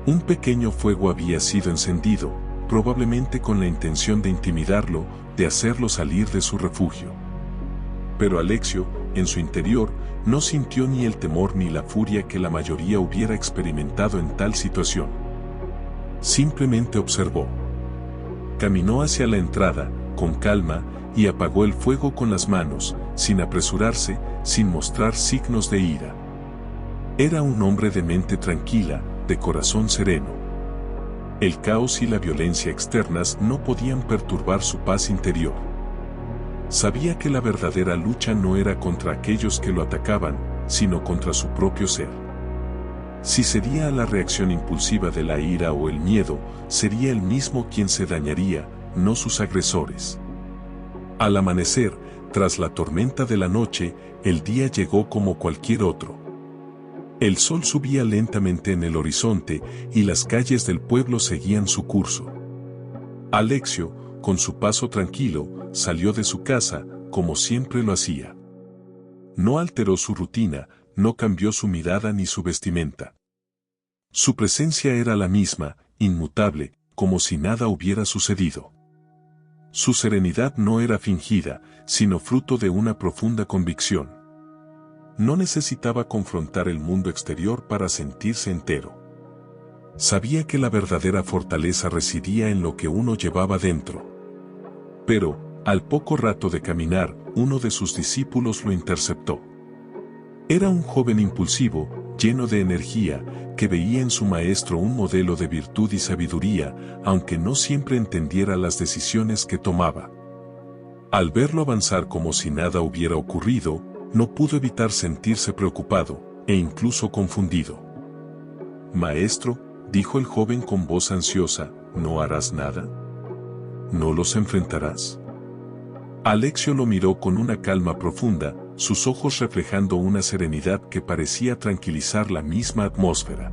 Un pequeño fuego había sido encendido, probablemente con la intención de intimidarlo, de hacerlo salir de su refugio. Pero Alexio, en su interior, no sintió ni el temor ni la furia que la mayoría hubiera experimentado en tal situación. Simplemente observó. Caminó hacia la entrada, con calma, y apagó el fuego con las manos, sin apresurarse, sin mostrar signos de ira. Era un hombre de mente tranquila, de corazón sereno. El caos y la violencia externas no podían perturbar su paz interior. Sabía que la verdadera lucha no era contra aquellos que lo atacaban, sino contra su propio ser. Si cedía a la reacción impulsiva de la ira o el miedo, sería él mismo quien se dañaría, no sus agresores. Al amanecer, tras la tormenta de la noche, el día llegó como cualquier otro. El sol subía lentamente en el horizonte y las calles del pueblo seguían su curso. Alexio, con su paso tranquilo, salió de su casa, como siempre lo hacía. No alteró su rutina, no cambió su mirada ni su vestimenta. Su presencia era la misma, inmutable, como si nada hubiera sucedido. Su serenidad no era fingida, sino fruto de una profunda convicción. No necesitaba confrontar el mundo exterior para sentirse entero. Sabía que la verdadera fortaleza residía en lo que uno llevaba dentro. Pero, al poco rato de caminar, uno de sus discípulos lo interceptó. Era un joven impulsivo, lleno de energía, que veía en su maestro un modelo de virtud y sabiduría, aunque no siempre entendiera las decisiones que tomaba. Al verlo avanzar como si nada hubiera ocurrido, no pudo evitar sentirse preocupado, e incluso confundido. «Maestro», dijo el joven con voz ansiosa, «¿no harás nada? ¿No los enfrentarás?». Alexio lo miró con una calma profunda, sus ojos reflejando una serenidad que parecía tranquilizar la misma atmósfera.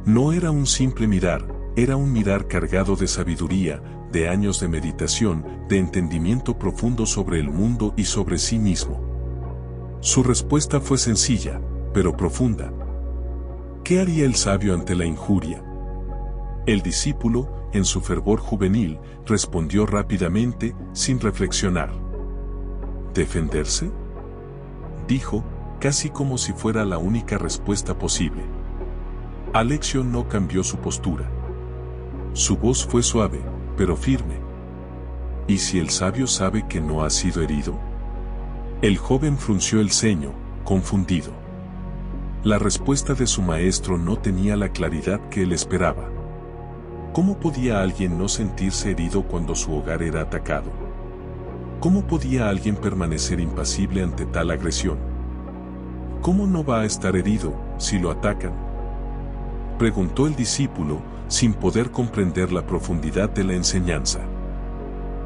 No era un simple mirar, era un mirar cargado de sabiduría, de años de meditación, de entendimiento profundo sobre el mundo y sobre sí mismo. Su respuesta fue sencilla, pero profunda. ¿Qué haría el sabio ante la injuria? El discípulo, en su fervor juvenil, respondió rápidamente, sin reflexionar. ¿Defenderse?, dijo, casi como si fuera la única respuesta posible. Alexio no cambió su postura. Su voz fue suave, pero firme. ¿Y si el sabio sabe que no ha sido herido? El joven frunció el ceño, confundido. La respuesta de su maestro no tenía la claridad que él esperaba. ¿Cómo podía alguien no sentirse herido cuando su hogar era atacado? ¿Cómo podía alguien permanecer impasible ante tal agresión? ¿Cómo no va a estar herido si lo atacan?, preguntó el discípulo, sin poder comprender la profundidad de la enseñanza.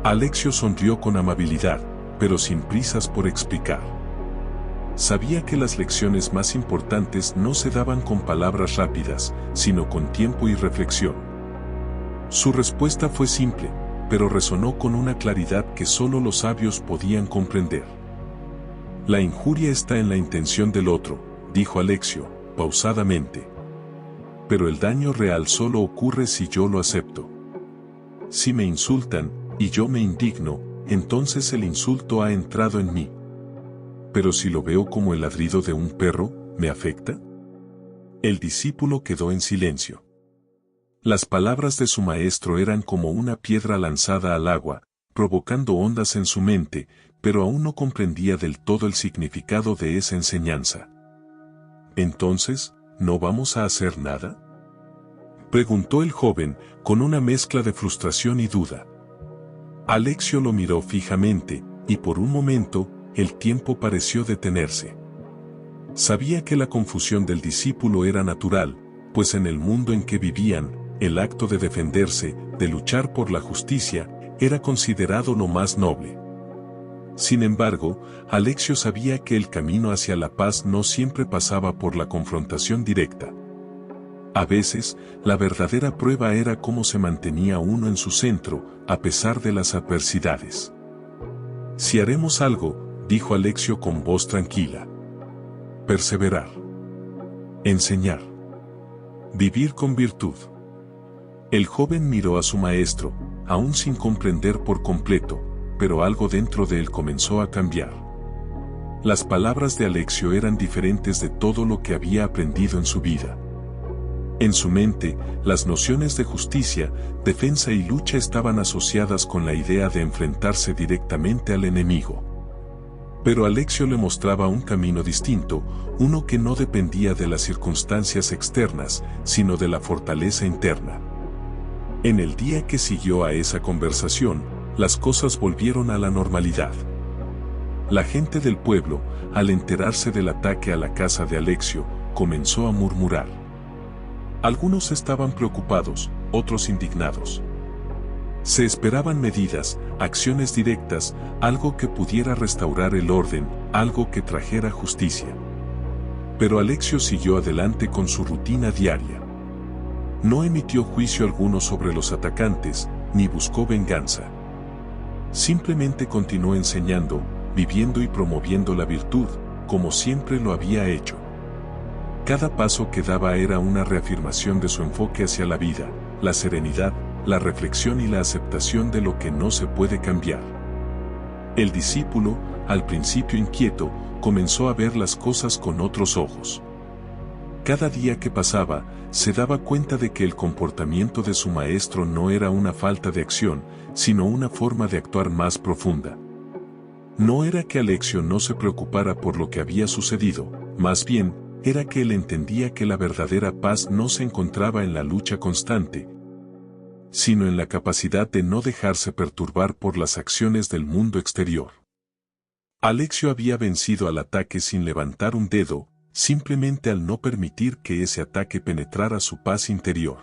Alexio sonrió con amabilidad, pero sin prisas por explicar. Sabía que las lecciones más importantes no se daban con palabras rápidas, sino con tiempo y reflexión. Su respuesta fue simple, pero resonó con una claridad que solo los sabios podían comprender. La injuria está en la intención del otro, dijo Alexio, pausadamente. Pero el daño real solo ocurre si yo lo acepto. Si me insultan, y yo me indigno, entonces el insulto ha entrado en mí. Pero si lo veo como el ladrido de un perro, ¿me afecta? El discípulo quedó en silencio. Las palabras de su maestro eran como una piedra lanzada al agua, provocando ondas en su mente, pero aún no comprendía del todo el significado de esa enseñanza. Entonces, ¿no vamos a hacer nada?, preguntó el joven, con una mezcla de frustración y duda. Alexio lo miró fijamente, y por un momento, el tiempo pareció detenerse. Sabía que la confusión del discípulo era natural, pues en el mundo en que vivían, el acto de defenderse, de luchar por la justicia, era considerado lo más noble. Sin embargo, Alexio sabía que el camino hacia la paz no siempre pasaba por la confrontación directa. A veces, la verdadera prueba era cómo se mantenía uno en su centro, a pesar de las adversidades. Si haremos algo, dijo Alexio con voz tranquila. Perseverar. Enseñar. Vivir con virtud. El joven miró a su maestro, aún sin comprender por completo, pero algo dentro de él comenzó a cambiar. Las palabras de Alexio eran diferentes de todo lo que había aprendido en su vida. En su mente, las nociones de justicia, defensa y lucha estaban asociadas con la idea de enfrentarse directamente al enemigo. Pero Alexio le mostraba un camino distinto, uno que no dependía de las circunstancias externas, sino de la fortaleza interna. En el día que siguió a esa conversación, las cosas volvieron a la normalidad. La gente del pueblo, al enterarse del ataque a la casa de Alexio, comenzó a murmurar. Algunos estaban preocupados, otros indignados. Se esperaban medidas, acciones directas, algo que pudiera restaurar el orden, algo que trajera justicia. Pero Alexio siguió adelante con su rutina diaria. No emitió juicio alguno sobre los atacantes, ni buscó venganza. Simplemente continuó enseñando, viviendo y promoviendo la virtud, como siempre lo había hecho. Cada paso que daba era una reafirmación de su enfoque hacia la vida, la serenidad, la reflexión y la aceptación de lo que no se puede cambiar. El discípulo, al principio inquieto, comenzó a ver las cosas con otros ojos. Cada día que pasaba, se daba cuenta de que el comportamiento de su maestro no era una falta de acción, sino una forma de actuar más profunda. No era que Alexio no se preocupara por lo que había sucedido, más bien, era que él entendía que la verdadera paz no se encontraba en la lucha constante, sino en la capacidad de no dejarse perturbar por las acciones del mundo exterior. Alexio había vencido al ataque sin levantar un dedo, simplemente al no permitir que ese ataque penetrara su paz interior.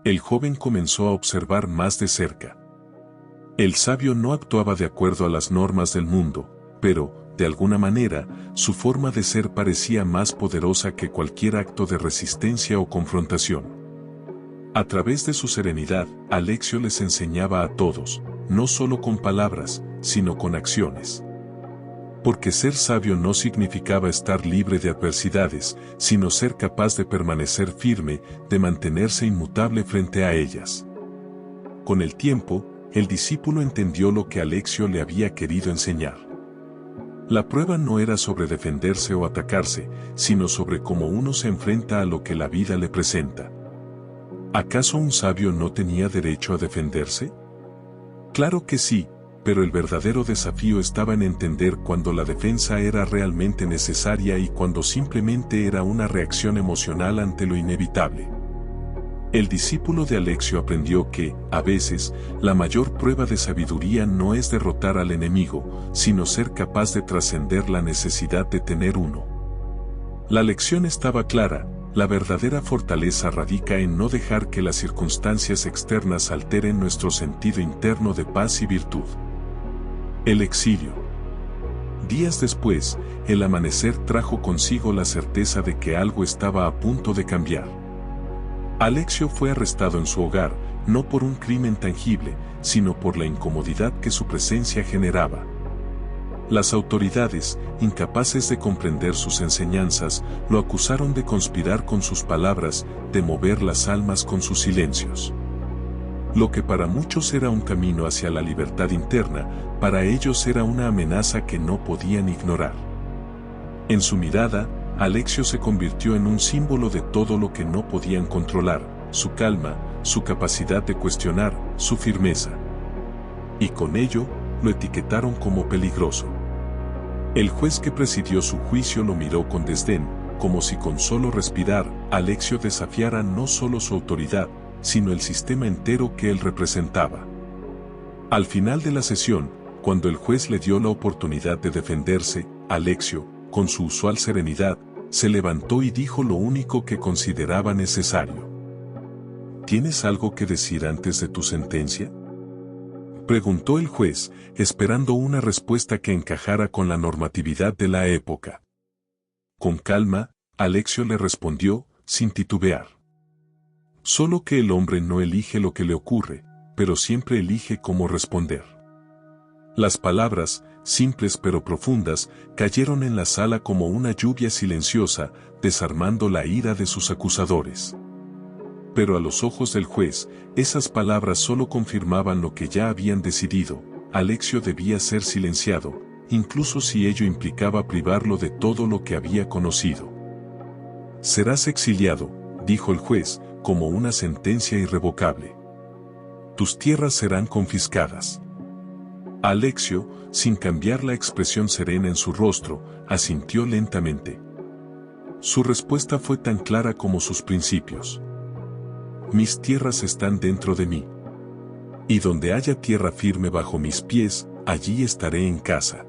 El joven comenzó a observar más de cerca. El sabio no actuaba de acuerdo a las normas del mundo, pero, de alguna manera, su forma de ser parecía más poderosa que cualquier acto de resistencia o confrontación. A través de su serenidad, Alexio les enseñaba a todos, no solo con palabras, sino con acciones. Porque ser sabio no significaba estar libre de adversidades, sino ser capaz de permanecer firme, de mantenerse inmutable frente a ellas. Con el tiempo, el discípulo entendió lo que Alexio le había querido enseñar. La prueba no era sobre defenderse o atacarse, sino sobre cómo uno se enfrenta a lo que la vida le presenta. ¿Acaso un sabio no tenía derecho a defenderse? Claro que sí, pero el verdadero desafío estaba en entender cuando la defensa era realmente necesaria y cuando simplemente era una reacción emocional ante lo inevitable. El discípulo de Alexio aprendió que, a veces, la mayor prueba de sabiduría no es derrotar al enemigo, sino ser capaz de trascender la necesidad de tener uno. La lección estaba clara, la verdadera fortaleza radica en no dejar que las circunstancias externas alteren nuestro sentido interno de paz y virtud. El exilio. Días después, el amanecer trajo consigo la certeza de que algo estaba a punto de cambiar. Alexio fue arrestado en su hogar, no por un crimen tangible, sino por la incomodidad que su presencia generaba. Las autoridades, incapaces de comprender sus enseñanzas, lo acusaron de conspirar con sus palabras, de mover las almas con sus silencios. Lo que para muchos era un camino hacia la libertad interna, para ellos era una amenaza que no podían ignorar. En su mirada, Alexio se convirtió en un símbolo de todo lo que no podían controlar, su calma, su capacidad de cuestionar, su firmeza. Y con ello, lo etiquetaron como peligroso. El juez que presidió su juicio lo miró con desdén, como si con solo respirar, Alexio desafiara no solo su autoridad, sino el sistema entero que él representaba. Al final de la sesión, cuando el juez le dio la oportunidad de defenderse, Alexio, con su usual serenidad, se levantó y dijo lo único que consideraba necesario. ¿Tienes algo que decir antes de tu sentencia?, preguntó el juez, esperando una respuesta que encajara con la normatividad de la época. Con calma, Alexio le respondió, sin titubear. Solo que el hombre no elige lo que le ocurre, pero siempre elige cómo responder. Las palabras, simples pero profundas, cayeron en la sala como una lluvia silenciosa, desarmando la ira de sus acusadores. Pero a los ojos del juez, esas palabras solo confirmaban lo que ya habían decidido: Alexio debía ser silenciado, incluso si ello implicaba privarlo de todo lo que había conocido. Serás exiliado, dijo el juez, como una sentencia irrevocable. Tus tierras serán confiscadas. Alexio, sin cambiar la expresión serena en su rostro, asintió lentamente. Su respuesta fue tan clara como sus principios. Mis tierras están dentro de mí. Y donde haya tierra firme bajo mis pies, allí estaré en casa.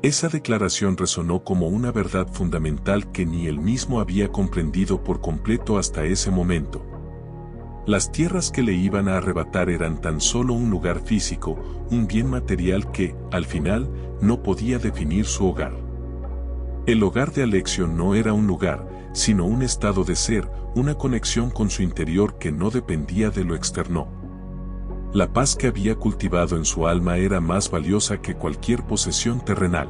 Esa declaración resonó como una verdad fundamental que ni él mismo había comprendido por completo hasta ese momento. Las tierras que le iban a arrebatar eran tan solo un lugar físico, un bien material que, al final, no podía definir su hogar. El hogar de Alexio no era un lugar, sino un estado de ser, una conexión con su interior que no dependía de lo externo. La paz que había cultivado en su alma era más valiosa que cualquier posesión terrenal.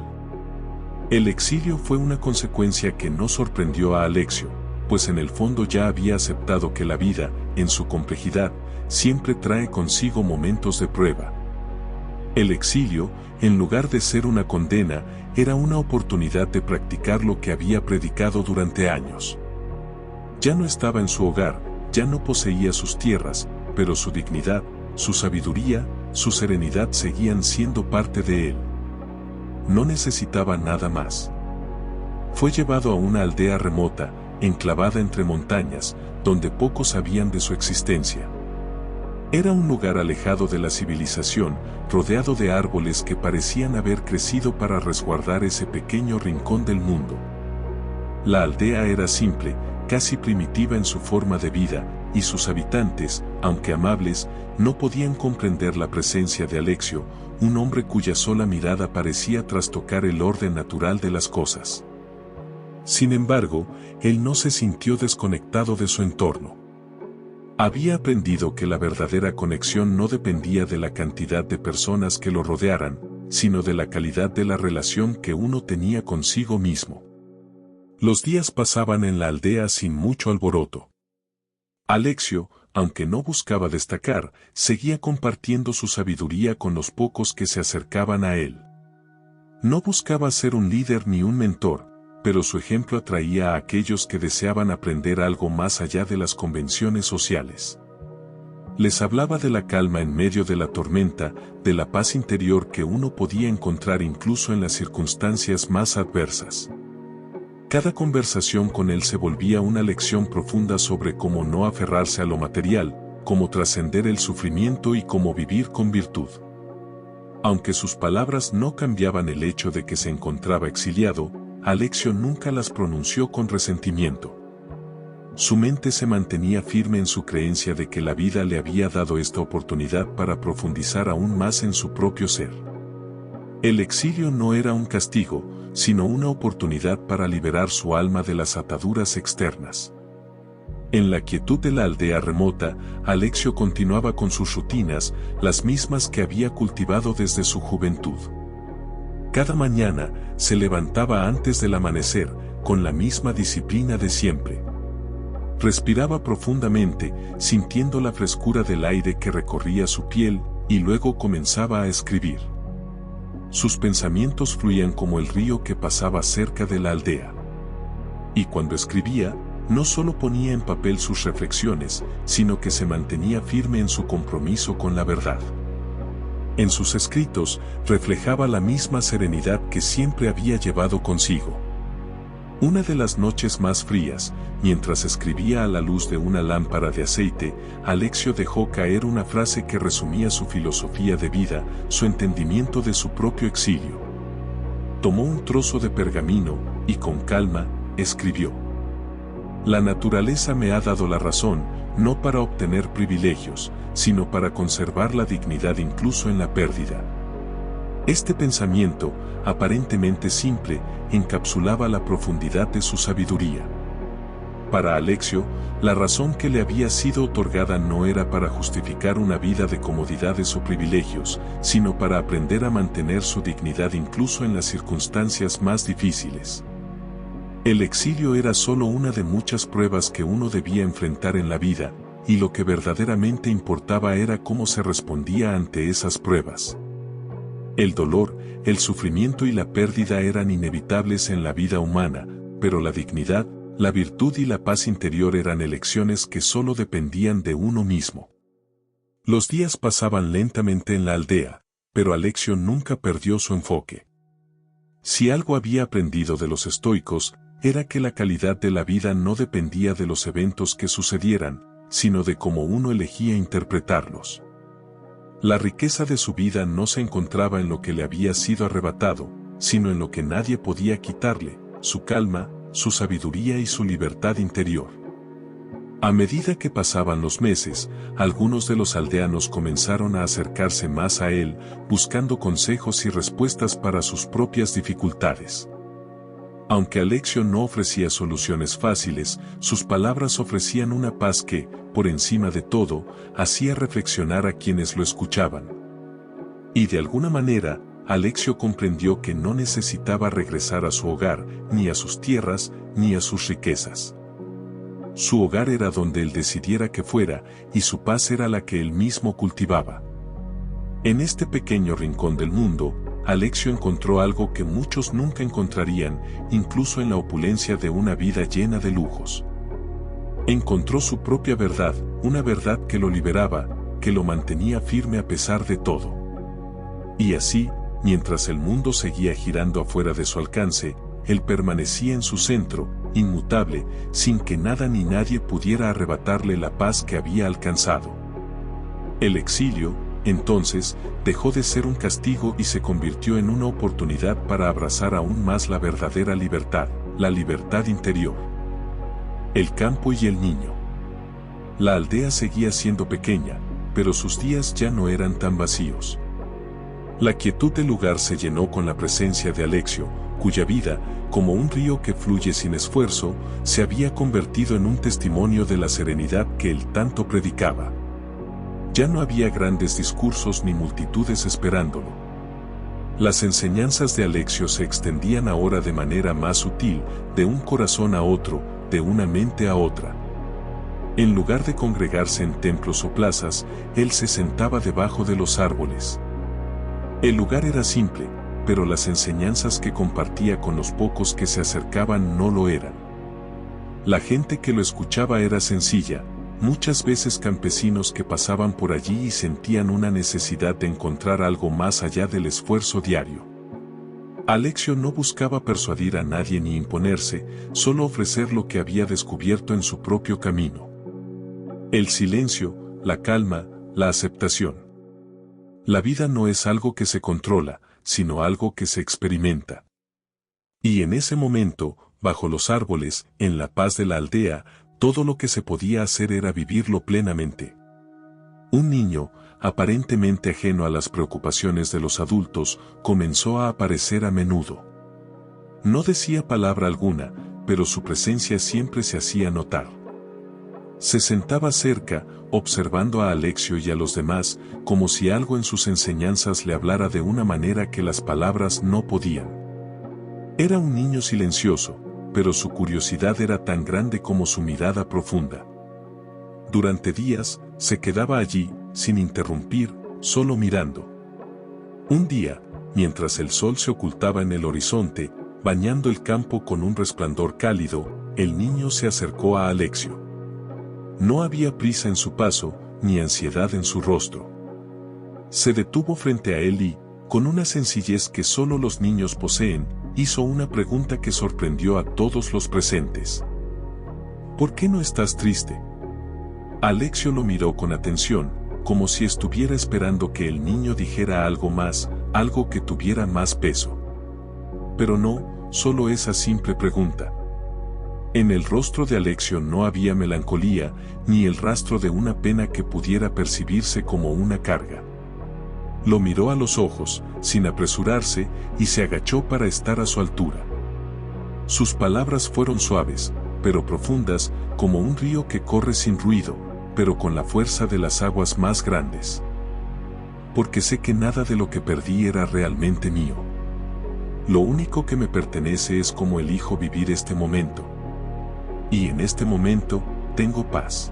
El exilio fue una consecuencia que no sorprendió a Alexio, pues en el fondo ya había aceptado que la vida, en su complejidad, siempre trae consigo momentos de prueba. El exilio, en lugar de ser una condena, era una oportunidad de practicar lo que había predicado durante años. Ya no estaba en su hogar, ya no poseía sus tierras, pero su dignidad, su sabiduría, su serenidad seguían siendo parte de él. No necesitaba nada más. Fue llevado a una aldea remota, enclavada entre montañas, donde pocos sabían de su existencia. Era un lugar alejado de la civilización, rodeado de árboles que parecían haber crecido para resguardar ese pequeño rincón del mundo. La aldea era simple, casi primitiva en su forma de vida, y sus habitantes, aunque amables, no podían comprender la presencia de Alexio, un hombre cuya sola mirada parecía trastocar el orden natural de las cosas. Sin embargo, él no se sintió desconectado de su entorno. Había aprendido que la verdadera conexión no dependía de la cantidad de personas que lo rodearan, sino de la calidad de la relación que uno tenía consigo mismo. Los días pasaban en la aldea sin mucho alboroto. Alexio, aunque no buscaba destacar, seguía compartiendo su sabiduría con los pocos que se acercaban a él. No buscaba ser un líder ni un mentor, pero su ejemplo atraía a aquellos que deseaban aprender algo más allá de las convenciones sociales. Les hablaba de la calma en medio de la tormenta, de la paz interior que uno podía encontrar incluso en las circunstancias más adversas. Cada conversación con él se volvía una lección profunda sobre cómo no aferrarse a lo material, cómo trascender el sufrimiento y cómo vivir con virtud. Aunque sus palabras no cambiaban el hecho de que se encontraba exiliado, Alexio nunca las pronunció con resentimiento. Su mente se mantenía firme en su creencia de que la vida le había dado esta oportunidad para profundizar aún más en su propio ser. El exilio no era un castigo, sino una oportunidad para liberar su alma de las ataduras externas. En la quietud de la aldea remota, Alexio continuaba con sus rutinas, las mismas que había cultivado desde su juventud. Cada mañana, se levantaba antes del amanecer, con la misma disciplina de siempre. Respiraba profundamente, sintiendo la frescura del aire que recorría su piel, y luego comenzaba a escribir. Sus pensamientos fluían como el río que pasaba cerca de la aldea. Y cuando escribía, no solo ponía en papel sus reflexiones, sino que se mantenía firme en su compromiso con la verdad. En sus escritos, reflejaba la misma serenidad que siempre había llevado consigo. Una de las noches más frías, mientras escribía a la luz de una lámpara de aceite, Alexio dejó caer una frase que resumía su filosofía de vida, su entendimiento de su propio exilio. Tomó un trozo de pergamino, y con calma, escribió: «La naturaleza me ha dado la razón, no para obtener privilegios, sino para conservar la dignidad incluso en la pérdida». Este pensamiento, aparentemente simple, encapsulaba la profundidad de su sabiduría. Para Alexio, la razón que le había sido otorgada no era para justificar una vida de comodidades o privilegios, sino para aprender a mantener su dignidad incluso en las circunstancias más difíciles. El exilio era solo una de muchas pruebas que uno debía enfrentar en la vida, y lo que verdaderamente importaba era cómo se respondía ante esas pruebas. El dolor, el sufrimiento y la pérdida eran inevitables en la vida humana, pero la dignidad, la virtud y la paz interior eran elecciones que solo dependían de uno mismo. Los días pasaban lentamente en la aldea, pero Alexio nunca perdió su enfoque. Si algo había aprendido de los estoicos, era que la calidad de la vida no dependía de los eventos que sucedieran, sino de cómo uno elegía interpretarlos. La riqueza de su vida no se encontraba en lo que le había sido arrebatado, sino en lo que nadie podía quitarle: su calma, su sabiduría y su libertad interior. A medida que pasaban los meses, algunos de los aldeanos comenzaron a acercarse más a él, buscando consejos y respuestas para sus propias dificultades. Aunque Alexio no ofrecía soluciones fáciles, sus palabras ofrecían una paz que, por encima de todo, hacía reflexionar a quienes lo escuchaban. Y de alguna manera, Alexio comprendió que no necesitaba regresar a su hogar, ni a sus tierras, ni a sus riquezas. Su hogar era donde él decidiera que fuera, y su paz era la que él mismo cultivaba. En este pequeño rincón del mundo, Alexio encontró algo que muchos nunca encontrarían, incluso en la opulencia de una vida llena de lujos. Encontró su propia verdad, una verdad que lo liberaba, que lo mantenía firme a pesar de todo. Y así, mientras el mundo seguía girando afuera de su alcance, él permanecía en su centro, inmutable, sin que nada ni nadie pudiera arrebatarle la paz que había alcanzado. El exilio, entonces, dejó de ser un castigo y se convirtió en una oportunidad para abrazar aún más la verdadera libertad, la libertad interior. El campo y el niño. La aldea seguía siendo pequeña, pero sus días ya no eran tan vacíos. La quietud del lugar se llenó con la presencia de Alexio, cuya vida, como un río que fluye sin esfuerzo, se había convertido en un testimonio de la serenidad que él tanto predicaba. Ya no había grandes discursos ni multitudes esperándolo. Las enseñanzas de Alexio se extendían ahora de manera más sutil, de un corazón a otro, de una mente a otra. En lugar de congregarse en templos o plazas, él se sentaba debajo de los árboles. El lugar era simple, pero las enseñanzas que compartía con los pocos que se acercaban no lo eran. La gente que lo escuchaba era sencilla, muchas veces campesinos que pasaban por allí y sentían una necesidad de encontrar algo más allá del esfuerzo diario. Alexio no buscaba persuadir a nadie ni imponerse, solo ofrecer lo que había descubierto en su propio camino. El silencio, la calma, la aceptación. La vida no es algo que se controla, sino algo que se experimenta. Y en ese momento, bajo los árboles, en la paz de la aldea, todo lo que se podía hacer era vivirlo plenamente. Un niño, aparentemente ajeno a las preocupaciones de los adultos, comenzó a aparecer a menudo. No decía palabra alguna, pero su presencia siempre se hacía notar. Se sentaba cerca, observando a Alexio y a los demás, como si algo en sus enseñanzas le hablara de una manera que las palabras no podían. Era un niño silencioso, pero su curiosidad era tan grande como su mirada profunda. Durante días, se quedaba allí, sin interrumpir, solo mirando. Un día, mientras el sol se ocultaba en el horizonte, bañando el campo con un resplandor cálido, el niño se acercó a Alexio. No había prisa en su paso, ni ansiedad en su rostro. Se detuvo frente a él y, con una sencillez que solo los niños poseen, hizo una pregunta que sorprendió a todos los presentes. ¿Por qué no estás triste? Alexio lo miró con atención, como si estuviera esperando que el niño dijera algo más, algo que tuviera más peso. Pero no, solo esa simple pregunta. En el rostro de Alexio no había melancolía, ni el rastro de una pena que pudiera percibirse como una carga. Lo miró a los ojos, sin apresurarse, y se agachó para estar a su altura. Sus palabras fueron suaves, pero profundas, como un río que corre sin ruido, pero con la fuerza de las aguas más grandes. Porque sé que nada de lo que perdí era realmente mío. Lo único que me pertenece es cómo elijo vivir este momento. Y en este momento, tengo paz.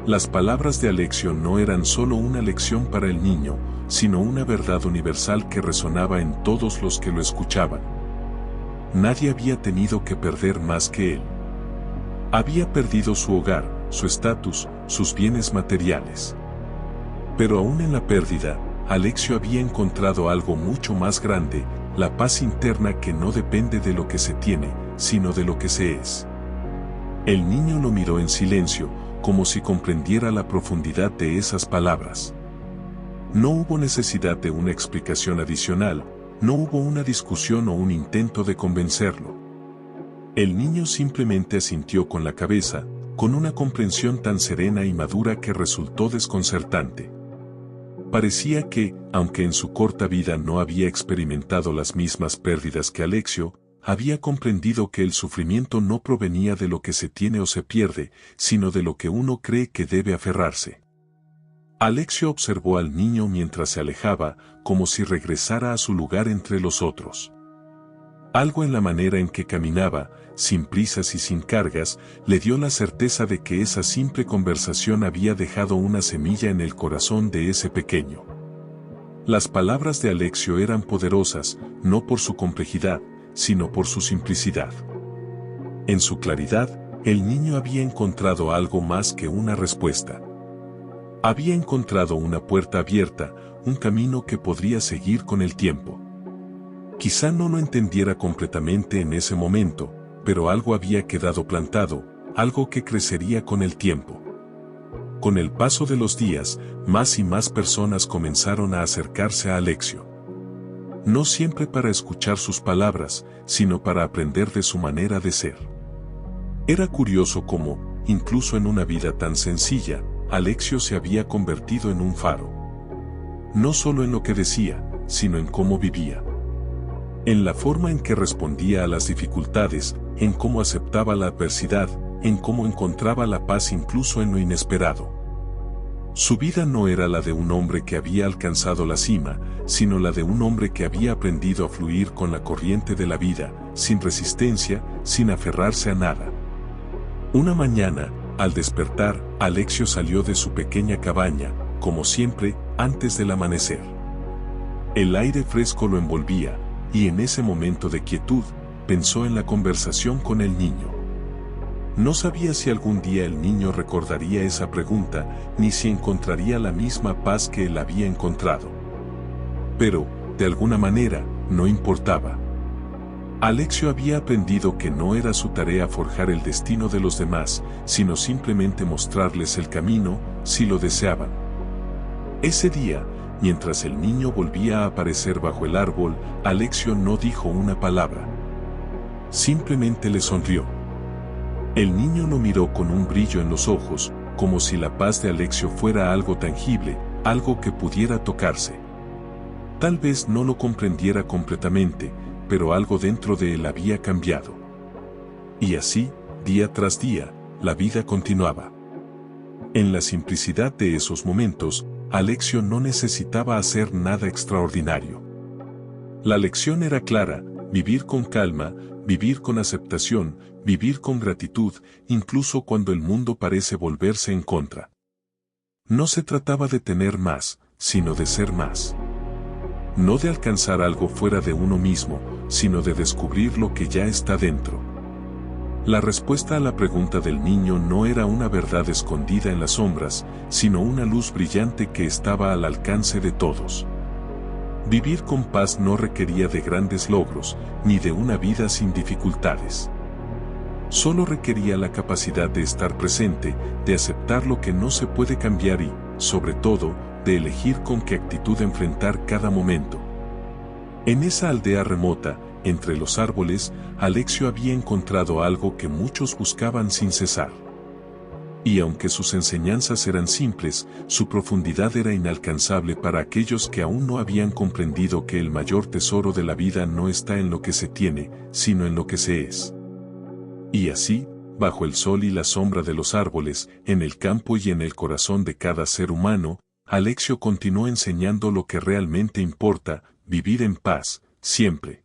Las palabras de Alexio no eran solo una lección para el niño, sino una verdad universal que resonaba en todos los que lo escuchaban. Nadie había tenido que perder más que él. Había perdido su hogar, su estatus, sus bienes materiales. Pero aún en la pérdida, Alexio había encontrado algo mucho más grande, la paz interna que no depende de lo que se tiene, sino de lo que se es. El niño lo miró en silencio, como si comprendiera la profundidad de esas palabras. No hubo necesidad de una explicación adicional, no hubo una discusión o un intento de convencerlo. El niño simplemente asintió con la cabeza, con una comprensión tan serena y madura que resultó desconcertante. Parecía que, aunque en su corta vida no había experimentado las mismas pérdidas que Alexio, había comprendido que el sufrimiento no provenía de lo que se tiene o se pierde, sino de lo que uno cree que debe aferrarse. Alexio observó al niño mientras se alejaba, como si regresara a su lugar entre los otros. Algo en la manera en que caminaba, sin prisas y sin cargas, le dio la certeza de que esa simple conversación había dejado una semilla en el corazón de ese pequeño. Las palabras de Alexio eran poderosas, no por su complejidad, sino por su simplicidad. En su claridad, el niño había encontrado algo más que una respuesta. Había encontrado una puerta abierta, un camino que podría seguir con el tiempo. Quizá no lo entendiera completamente en ese momento, pero algo había quedado plantado, algo que crecería con el tiempo. Con el paso de los días, más y más personas comenzaron a acercarse a Alexio. No siempre para escuchar sus palabras, sino para aprender de su manera de ser. Era curioso cómo, incluso en una vida tan sencilla, Alexio se había convertido en un faro. No solo en lo que decía, sino en cómo vivía. En la forma en que respondía a las dificultades, en cómo aceptaba la adversidad, en cómo encontraba la paz incluso en lo inesperado. Su vida no era la de un hombre que había alcanzado la cima, sino la de un hombre que había aprendido a fluir con la corriente de la vida, sin resistencia, sin aferrarse a nada. Una mañana, al despertar, Alexio salió de su pequeña cabaña, como siempre, antes del amanecer. El aire fresco lo envolvía, y en ese momento de quietud, pensó en la conversación con el niño. No sabía si algún día el niño recordaría esa pregunta, ni si encontraría la misma paz que él había encontrado. Pero, de alguna manera, no importaba. Alexio había aprendido que no era su tarea forjar el destino de los demás, sino simplemente mostrarles el camino, si lo deseaban. Ese día, mientras el niño volvía a aparecer bajo el árbol, Alexio no dijo una palabra. Simplemente le sonrió. El niño lo miró con un brillo en los ojos, como si la paz de Alexio fuera algo tangible, algo que pudiera tocarse. Tal vez no lo comprendiera completamente, pero algo dentro de él había cambiado. Y así, día tras día, la vida continuaba. En la simplicidad de esos momentos, Alexio no necesitaba hacer nada extraordinario. La lección era clara: vivir con calma, vivir con aceptación, vivir con gratitud, incluso cuando el mundo parece volverse en contra. No se trataba de tener más, sino de ser más. No de alcanzar algo fuera de uno mismo, sino de descubrir lo que ya está dentro. La respuesta a la pregunta del niño no era una verdad escondida en las sombras, sino una luz brillante que estaba al alcance de todos. Vivir con paz no requería de grandes logros, ni de una vida sin dificultades. Solo requería la capacidad de estar presente, de aceptar lo que no se puede cambiar y, sobre todo, de elegir con qué actitud enfrentar cada momento. En esa aldea remota, entre los árboles, Alexio había encontrado algo que muchos buscaban sin cesar. Y aunque sus enseñanzas eran simples, su profundidad era inalcanzable para aquellos que aún no habían comprendido que el mayor tesoro de la vida no está en lo que se tiene, sino en lo que se es. Y así, bajo el sol y la sombra de los árboles, en el campo y en el corazón de cada ser humano, Alexio continuó enseñando lo que realmente importa: vivir en paz, siempre.